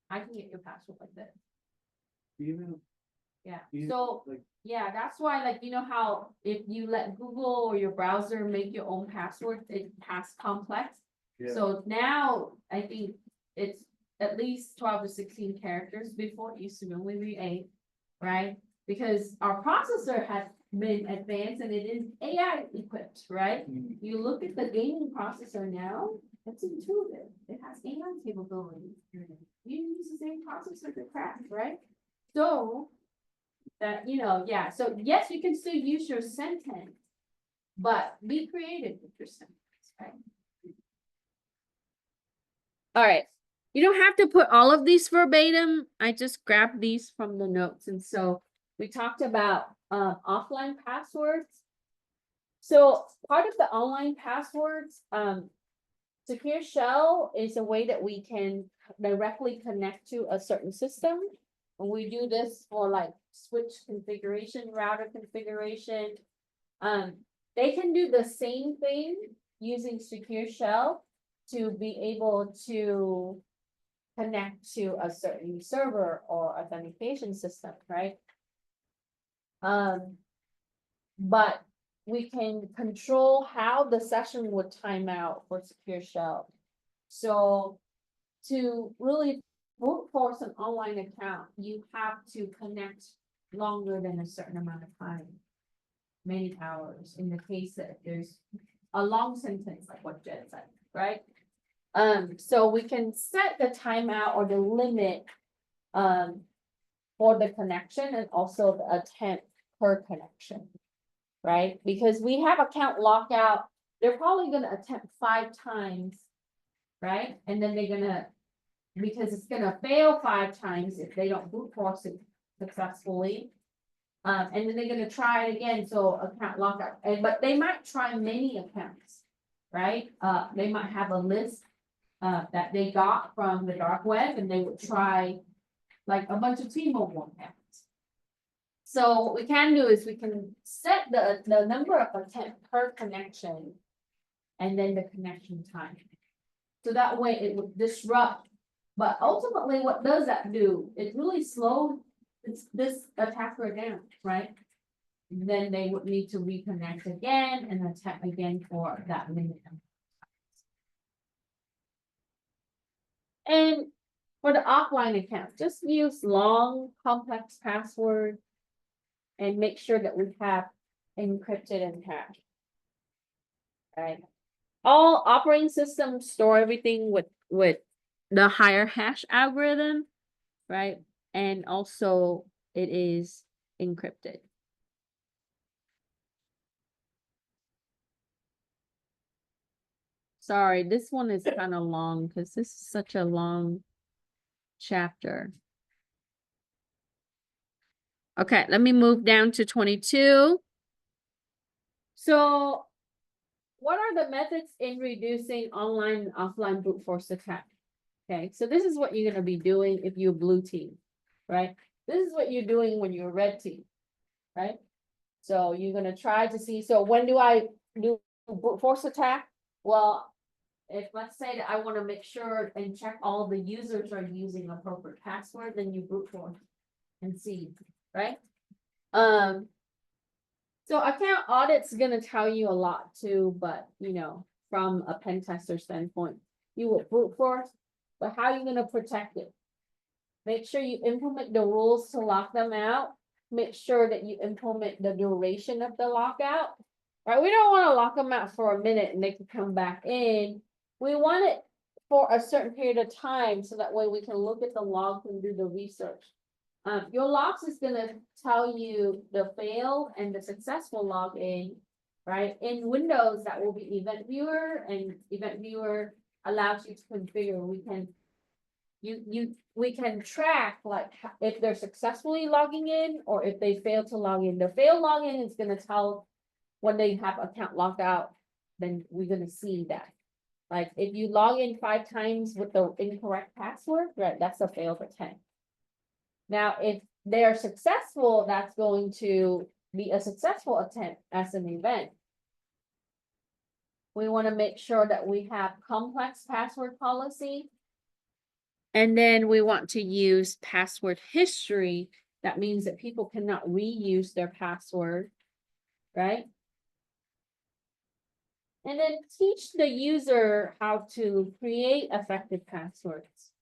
I can get your password like this. Even Yeah, even, so, like, yeah, that's why, like, how if you let Google or your browser make your own password, it has complex. yeah. So now I think it's at least 12 to 16 characters. Before it used to only be 8, right? Because our processor been advanced and it is AI equipped, right? You look at the gaming processor now, it's intuitive. It has AI capabilities. You use the same processor to craft, right? So that, yeah, so yes, you can still use your sentence, but be creative with your sentence, right? All right. You don't have to put all of these verbatim. I just grabbed these from the notes. And so we talked about offline passwords. So part of the online passwords, secure shell is a way that we can directly connect to a certain system. And we do this for like switch configuration, router configuration. They can do the same thing using secure shell to be able to connect to a certain server or authentication system, right? But we can control how the session would time out for secure shell. So to really brute force an online account, you have to connect longer than a certain amount of time, many hours, in the case that there's a long sentence like what Jen said, right? So we can set the timeout or the limit for the connection and also the attempt per connection, right? Because we have account lockout, they're probably gonna attempt 5 times, right? And then they're gonna, because it's gonna fail 5 times if they don't brute force it successfully. And then they're gonna try it again, so account lockout, but they might try many accounts, right? They might have a list that they got from the dark web and they would try like a bunch of T-Mobile accounts. So what we can do is we can set the number of attempts per connection and then the connection time. So that way it would disrupt, but ultimately what does that do? It really slows this attacker down, right? Then they would need to reconnect again and attempt again for that minute. And for the offline account, just use long, complex password and make sure that we have encrypted and hashed. Right. All operating systems store everything with the higher hash algorithm, right? And also it is encrypted. Sorry, this one is kind of long because this is such a long chapter. Okay, let me move down to 22. So what are the methods in reducing online and offline brute force attack? Okay, so this is what you're gonna be doing if you're blue team, right? This is what you're doing when you're red team, right? So you're gonna try to see, so when do I do brute force attack? Well, if let's say that I wanna make sure and check all the users are using appropriate password, then you brute force and see, right? So account audit's gonna tell you a lot too, but from a pen tester standpoint, you will brute force, but how are you gonna protect it? Make sure you implement the rules to lock them out. Make sure that you implement the duration of the lockout. Right? We don't want to lock them out for a minute and they can come back in. We want it for a certain period of time so that way we can look at the logs and do the research. Your logs is gonna tell you the failed and the successful login, right? In Windows, that will be Event Viewer, and Event Viewer allows you to configure. We can track like if they're successfully logging in or if they fail to log in. The failed login is gonna tell when they have account locked out, then we're gonna see that. Like if you log in 5 times with the incorrect password, right, that's a failed attempt. Now, if they are successful, that's going to be a successful attempt as an event. We want to make sure that we have complex password policy. And then we want to use password history. That means that people cannot reuse their password, right? And then teach the user how to create effective passwords.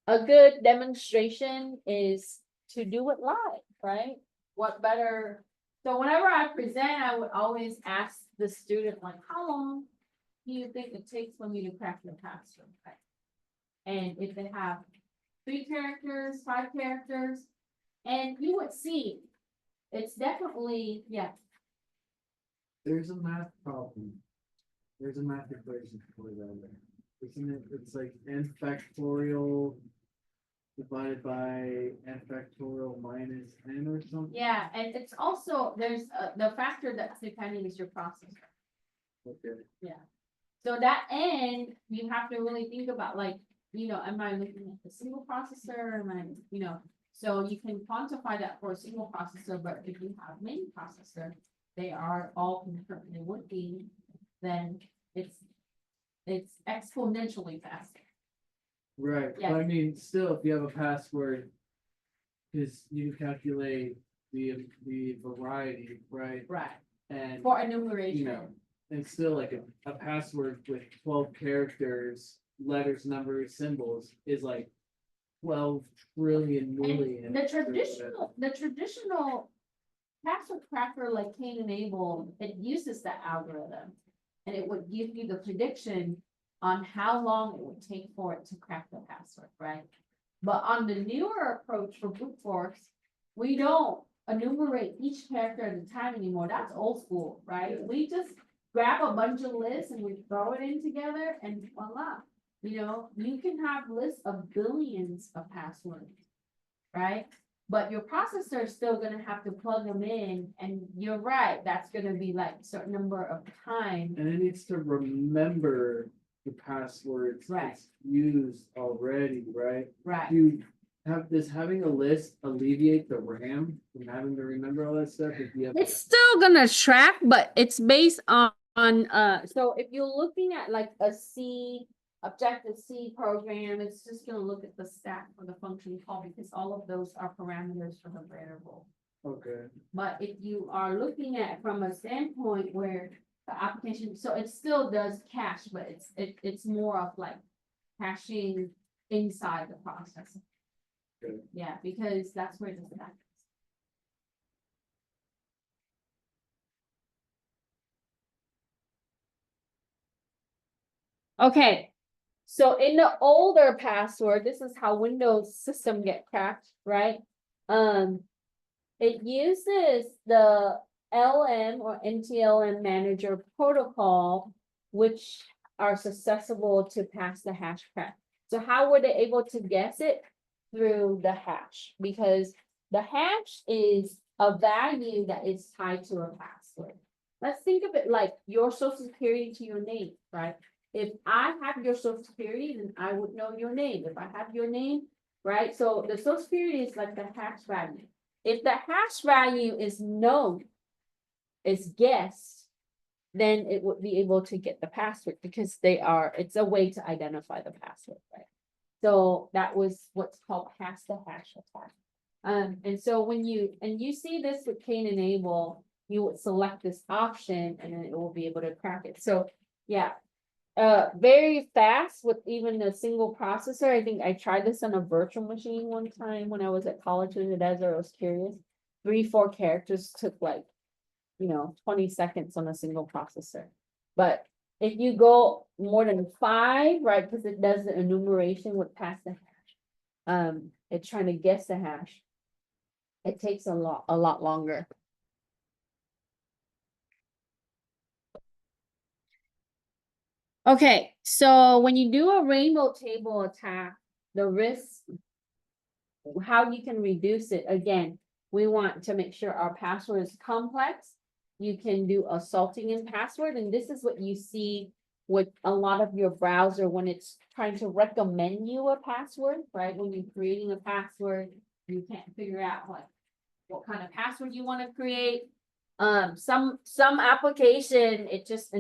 a good demonstration is to do it live, right? What better, so whenever I present, I would always ask the student, like, how long do you think it takes for me to crack the password? Right? And if they have 3 characters, 5 characters, and you would see, it's definitely, yeah, There's a math problem. There's a math equation for that. Isn't it? It's like n factorial divided by n factorial minus n or something. yeah, and it's also, there's, the factor that's depending is your processor. Okay. So that end, you have to really think about, like, am I looking at the single processor, am I, so you can quantify that for a single processor, but if you have many processor, they are all concurrently working, then it's exponentially faster. Right, Yeah. but I mean, still, if you have a password, cause you calculate the variety, right? Right. And, For enumeration. you know, and still like a password with 12 characters, letters, numbers, symbols is like 12 trillion million. And the traditional password cracker like Cain Enable, it uses that algorithm. And it would give you the prediction on how long it would take for it to crack the password, right? But on the newer approach for brute force, we don't enumerate each character at a time anymore. That's old school, right? We just grab a bunch of lists and we throw it in together and voila. You can have lists of billions of passwords, right? But your processor is still gonna have to plug them in, and you're right, that's gonna be like a certain number of time. And it needs to remember the passwords Right. it's used already, right? Right, Does having a list alleviate the RAM from having to remember all that stuff? If you have it's still gonna track, but it's based on, so if you're looking at like a C, Objective-C program, it's just gonna look at the stack for the function call, because all of those are parameters for the variable. Okay, But if you are looking at from a standpoint where the application, so it still does cache, but it's more of like caching inside the processor. Good. Yeah, because that's where the stack is. Okay, so in the older password, this is how Windows system get cracked, right? It uses the LM or NTLM manager protocol, which are susceptible to pass the hash crack. So how were they able to guess it? Through the hash, because the hash is a value that is tied to a password. Let's think of it like your social security to your name, right? If I have your social security, then I would know your name. If I have your name, right? So the social security is like the hash value. If the hash value is known, is guessed, then it would be able to get the password, because it's a way to identify the password, right? So that was what's called pass the hash attack. And so when you see this with Cain Enable, you would select this option and then it will be able to crack it. So yeah, very fast with even a single processor. I think I tried this on a virtual machine one time when I was at college in the desert. I was curious. 3-4 characters took like, 20 seconds on a single processor. But if you go more than 5, right, because it does the enumeration with pass the hash. It's trying to guess the hash. It takes a lot longer. Okay, so when you do a rainbow table attack, the risk, how you can reduce it, again, we want to make sure our password is complex. You can do assaulting in password, and this is what you see with a lot of your browser when it's trying to recommend you a password, right? When you're creating a password, you can't figure out what kind of password you want to create. Some application, it's just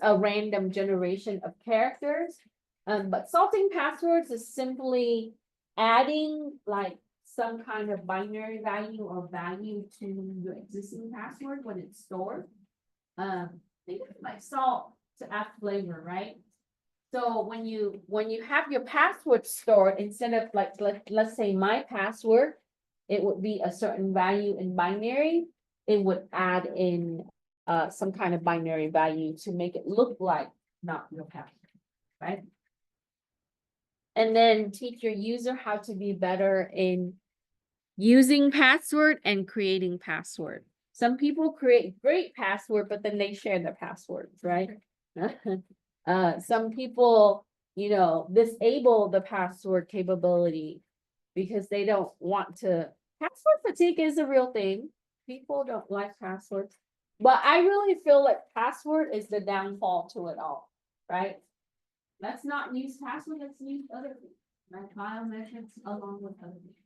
a random generation of characters. But salting passwords is simply adding like some kind of binary value or value to your existing password when it's stored. Think of it like salt to add flavor, right? So when you have your password stored, instead of like, let's say my password, it would be a certain value in binary, it would add in some kind of binary value to make it look like not your password, right? And then teach your user how to be better in using password and creating password. Some people create great password, but then they share their passwords, right? Some people, disable the password capability because they don't want to. Password fatigue is a real thing. People don't like passwords, but I really feel like password is the downfall to it all, right? Let's not use password, let's use other things, like biometrics along with other things.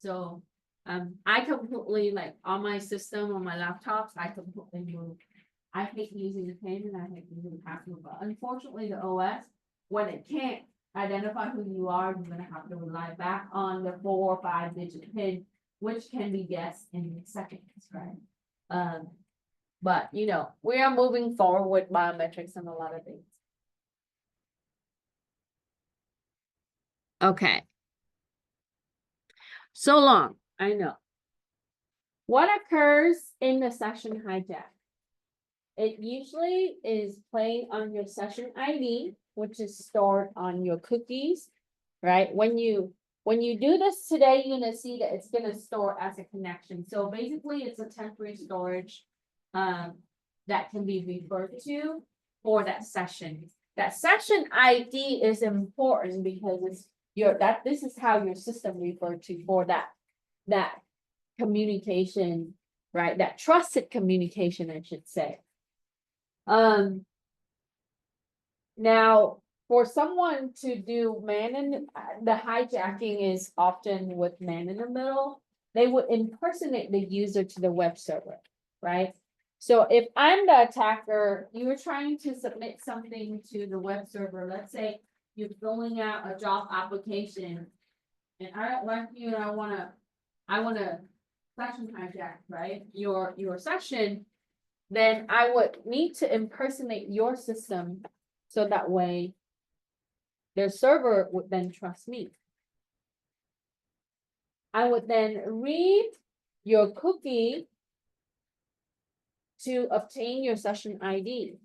So, I completely, like, on my system, on my laptops, I completely move. I hate using the pin and I hate using the password, but unfortunately the OS, when it can't identify who you are, you're gonna have to rely back on the 4 or 5 digit pin, which can be guessed in seconds, right? But we are moving forward with biometrics and a lot of things. Okay. So long, I know. What occurs in the session hijack? It usually is playing on your session ID, which is stored on your cookies, right? When you do this today, you're gonna see that it's gonna store as a connection. So basically, it's a temporary storage that can be referred to for that session. That session ID is important because this is how your system referred to for that communication, right? That trusted communication, I should say. Now, for someone to do the hijacking is often with man in the middle. They would impersonate the user to the web server, right? So if I'm the attacker, you're trying to submit something to the web server. Let's say you're filling out a job application, and I don't like you, and I wanna session hijack, right? Your session. Then I would need to impersonate your system so that way their server would then trust me. I would then read your cookie to obtain your session ID.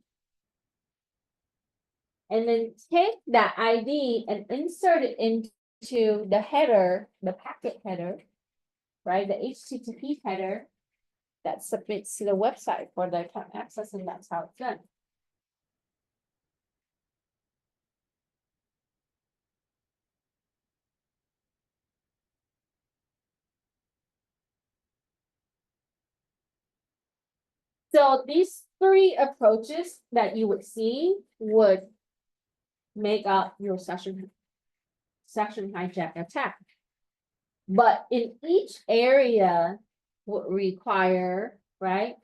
And then take that ID and insert it into the header, the packet header, right? The HTTP header that submits to the website for the account access, and that's how it's done. So these 3 approaches that you would see would make up your session hijack attack. But in each area would require, right?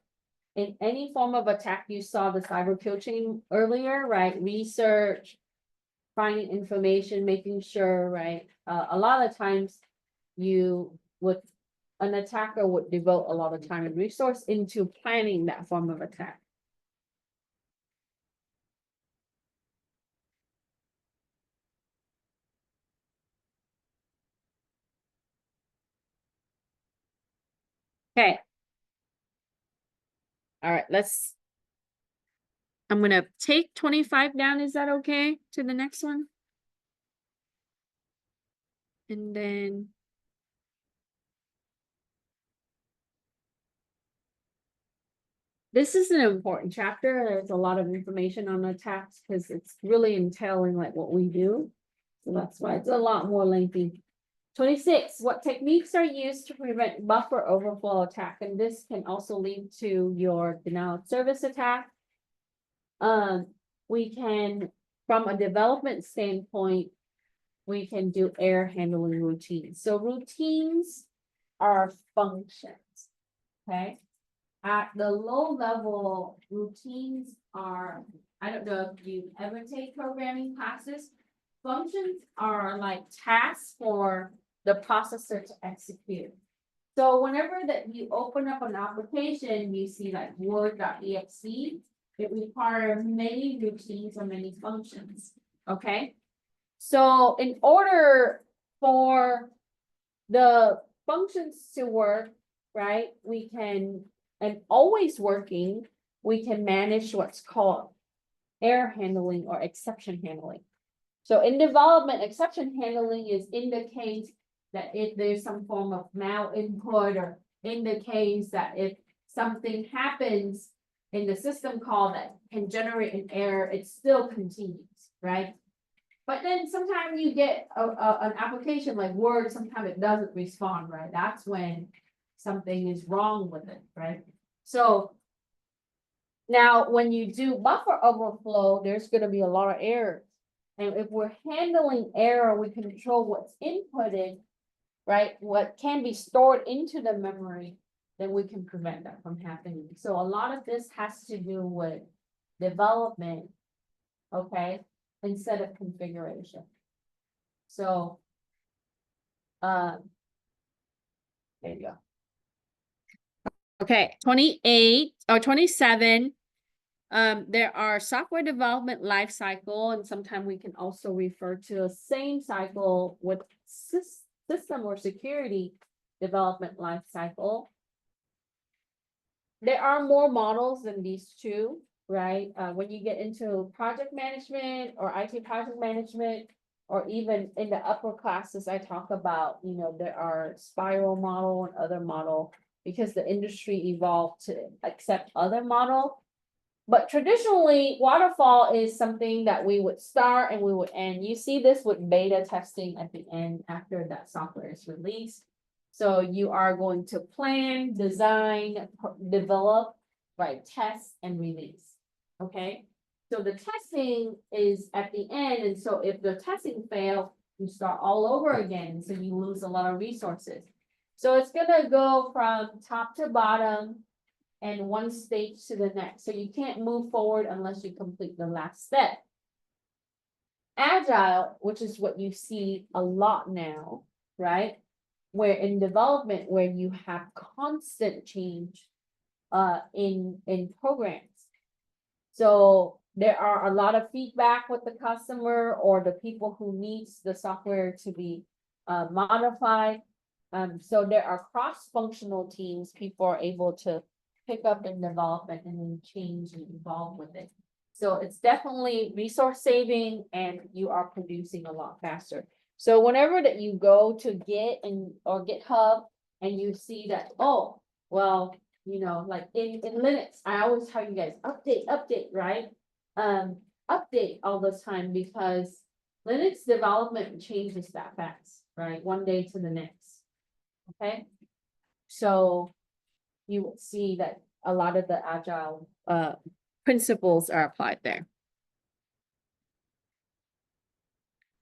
In any form of attack, you saw the cyber kill chain earlier, right? Research, finding information, making sure, right? A lot of times an attacker would devote a lot of time and resource into planning that form of attack. Okay. All right, I'm gonna take 25 down, is that okay, to the next one? And then. This is an important chapter. There's a lot of information on attacks because it's really entailing like what we do. So that's why it's a lot more lengthy. 26, what techniques are used to prevent buffer overflow attack? And this can also lead to your denial of service attack. We can, from a development standpoint, we can do error handling routines. So routines are functions, okay? At the low level, routines are, I don't know if you ever take programming classes. Functions are like tasks for the processor to execute. So whenever that you open up an application, you see like word.exe, it requires many routines or many functions. Okay? So in order for the functions to work, right, we can, and always working, we can manage what's called error handling or exception handling. So in development, exception handling is indicates that if there's some form of mal input or indicates that if something happens in the system call that can generate an error, it still continues, right? But then sometimes you get an application like Word, sometimes it doesn't respond, right? That's when something is wrong with it, right? So now when you do buffer overflow, there's gonna be a lot of errors. And if we're handling error, we control what's inputted, right? What can be stored into the memory, then we can prevent that from happening. So a lot of this has to do with development, okay, instead of configuration. So, there you go. Okay, 28 or 27. There are software development life cycle, and sometimes we can also refer to the same cycle with system or security development life cycle. There are more models than these two, right? When you get into project management or IT project management, or even in the upper classes, I talk about, you know, there are spiral model and other model because the industry evolved to accept other model. But traditionally, waterfall is something that we would start and we would end. You see this with beta testing at the end after that software is released. So you are going to plan, design, develop, right, test and release. Okay, so the testing is at the end, and so if the testing fails, you start all over again, so you lose a lot of resources. So it's gonna go from top to bottom and one stage to the next. So you can't move forward unless you complete the last step. Agile, which is what you see a lot now, right? Where in development, where you have constant change in programs. So there are a lot of feedback with the customer or the people who needs the software to be modified. So there are cross-functional teams, people are able to pick up in development and then change and evolve with it. So it's definitely resource saving and you are producing a lot faster. So whenever that you go to Git and or GitHub and you see that, oh, well, you know, like in Linux, I always tell you guys, update, right? Update all the time because Linux development changes that fast, right? One day to the next. Okay, so you will see that a lot of the agile principles are applied there.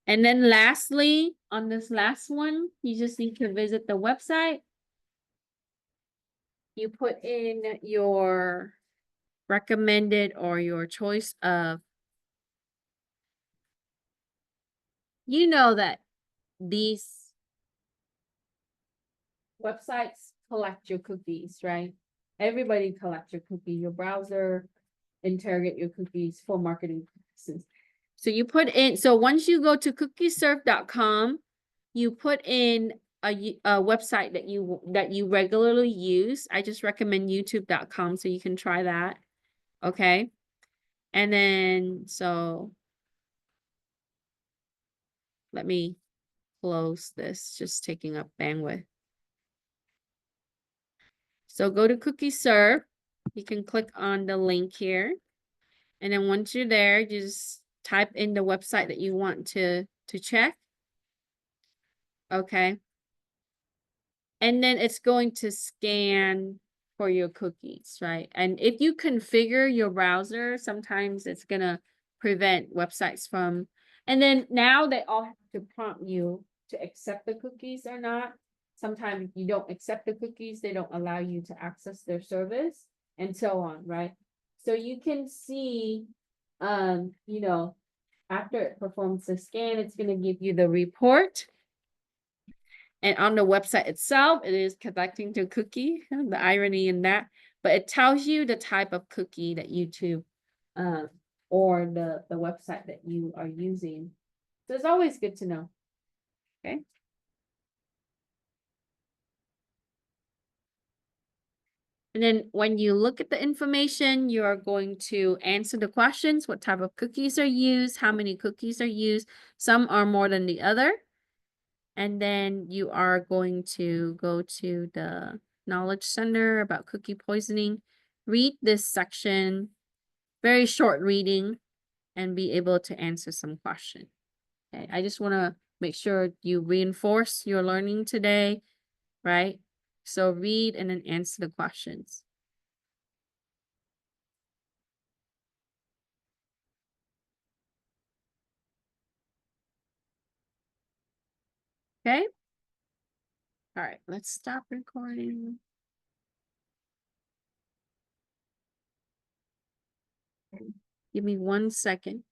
And then lastly, on this last one, you just need to visit the website. You put in your recommended or your choice of, you know that these websites collect your cookies, right? Everybody collects your cookies, your browser interrogate your cookies for marketing purposes. So you put in, so once you go to cookiesurf.com, you put in a website that you regularly use. I just recommend youtube.com so you can try that. Okay. And then, so let me close this, just taking up bandwidth. So go to CookieSurf. You can click on the link here. And then once you're there, just type in the website that you want to check. Okay. And then it's going to scan for your cookies, right? And if you configure your browser, sometimes it's going to prevent websites from, and then now they all have to prompt you to accept the cookies or not. Sometimes if you don't accept the cookies, they don't allow you to access their service and so on, right? So you can see, you know, after it performs the scan, it's going to give you the report. And on the website itself, it is collecting the cookie, the irony in that, but it tells you the type of cookie that YouTube or the website that you are using. So it's always good to know. Okay. And then when you look at the information, you are going to answer the questions. What type of cookies are used? How many cookies are used? Some are more than the other. And then you are going to go to the Knowledge Center about cookie poisoning. Read this section, very short reading, and be able to answer some questions. Okay, I just want to make sure you reinforce your learning today, right? So read and then answer the questions. Okay? All right, let's stop recording. Give me 1 second.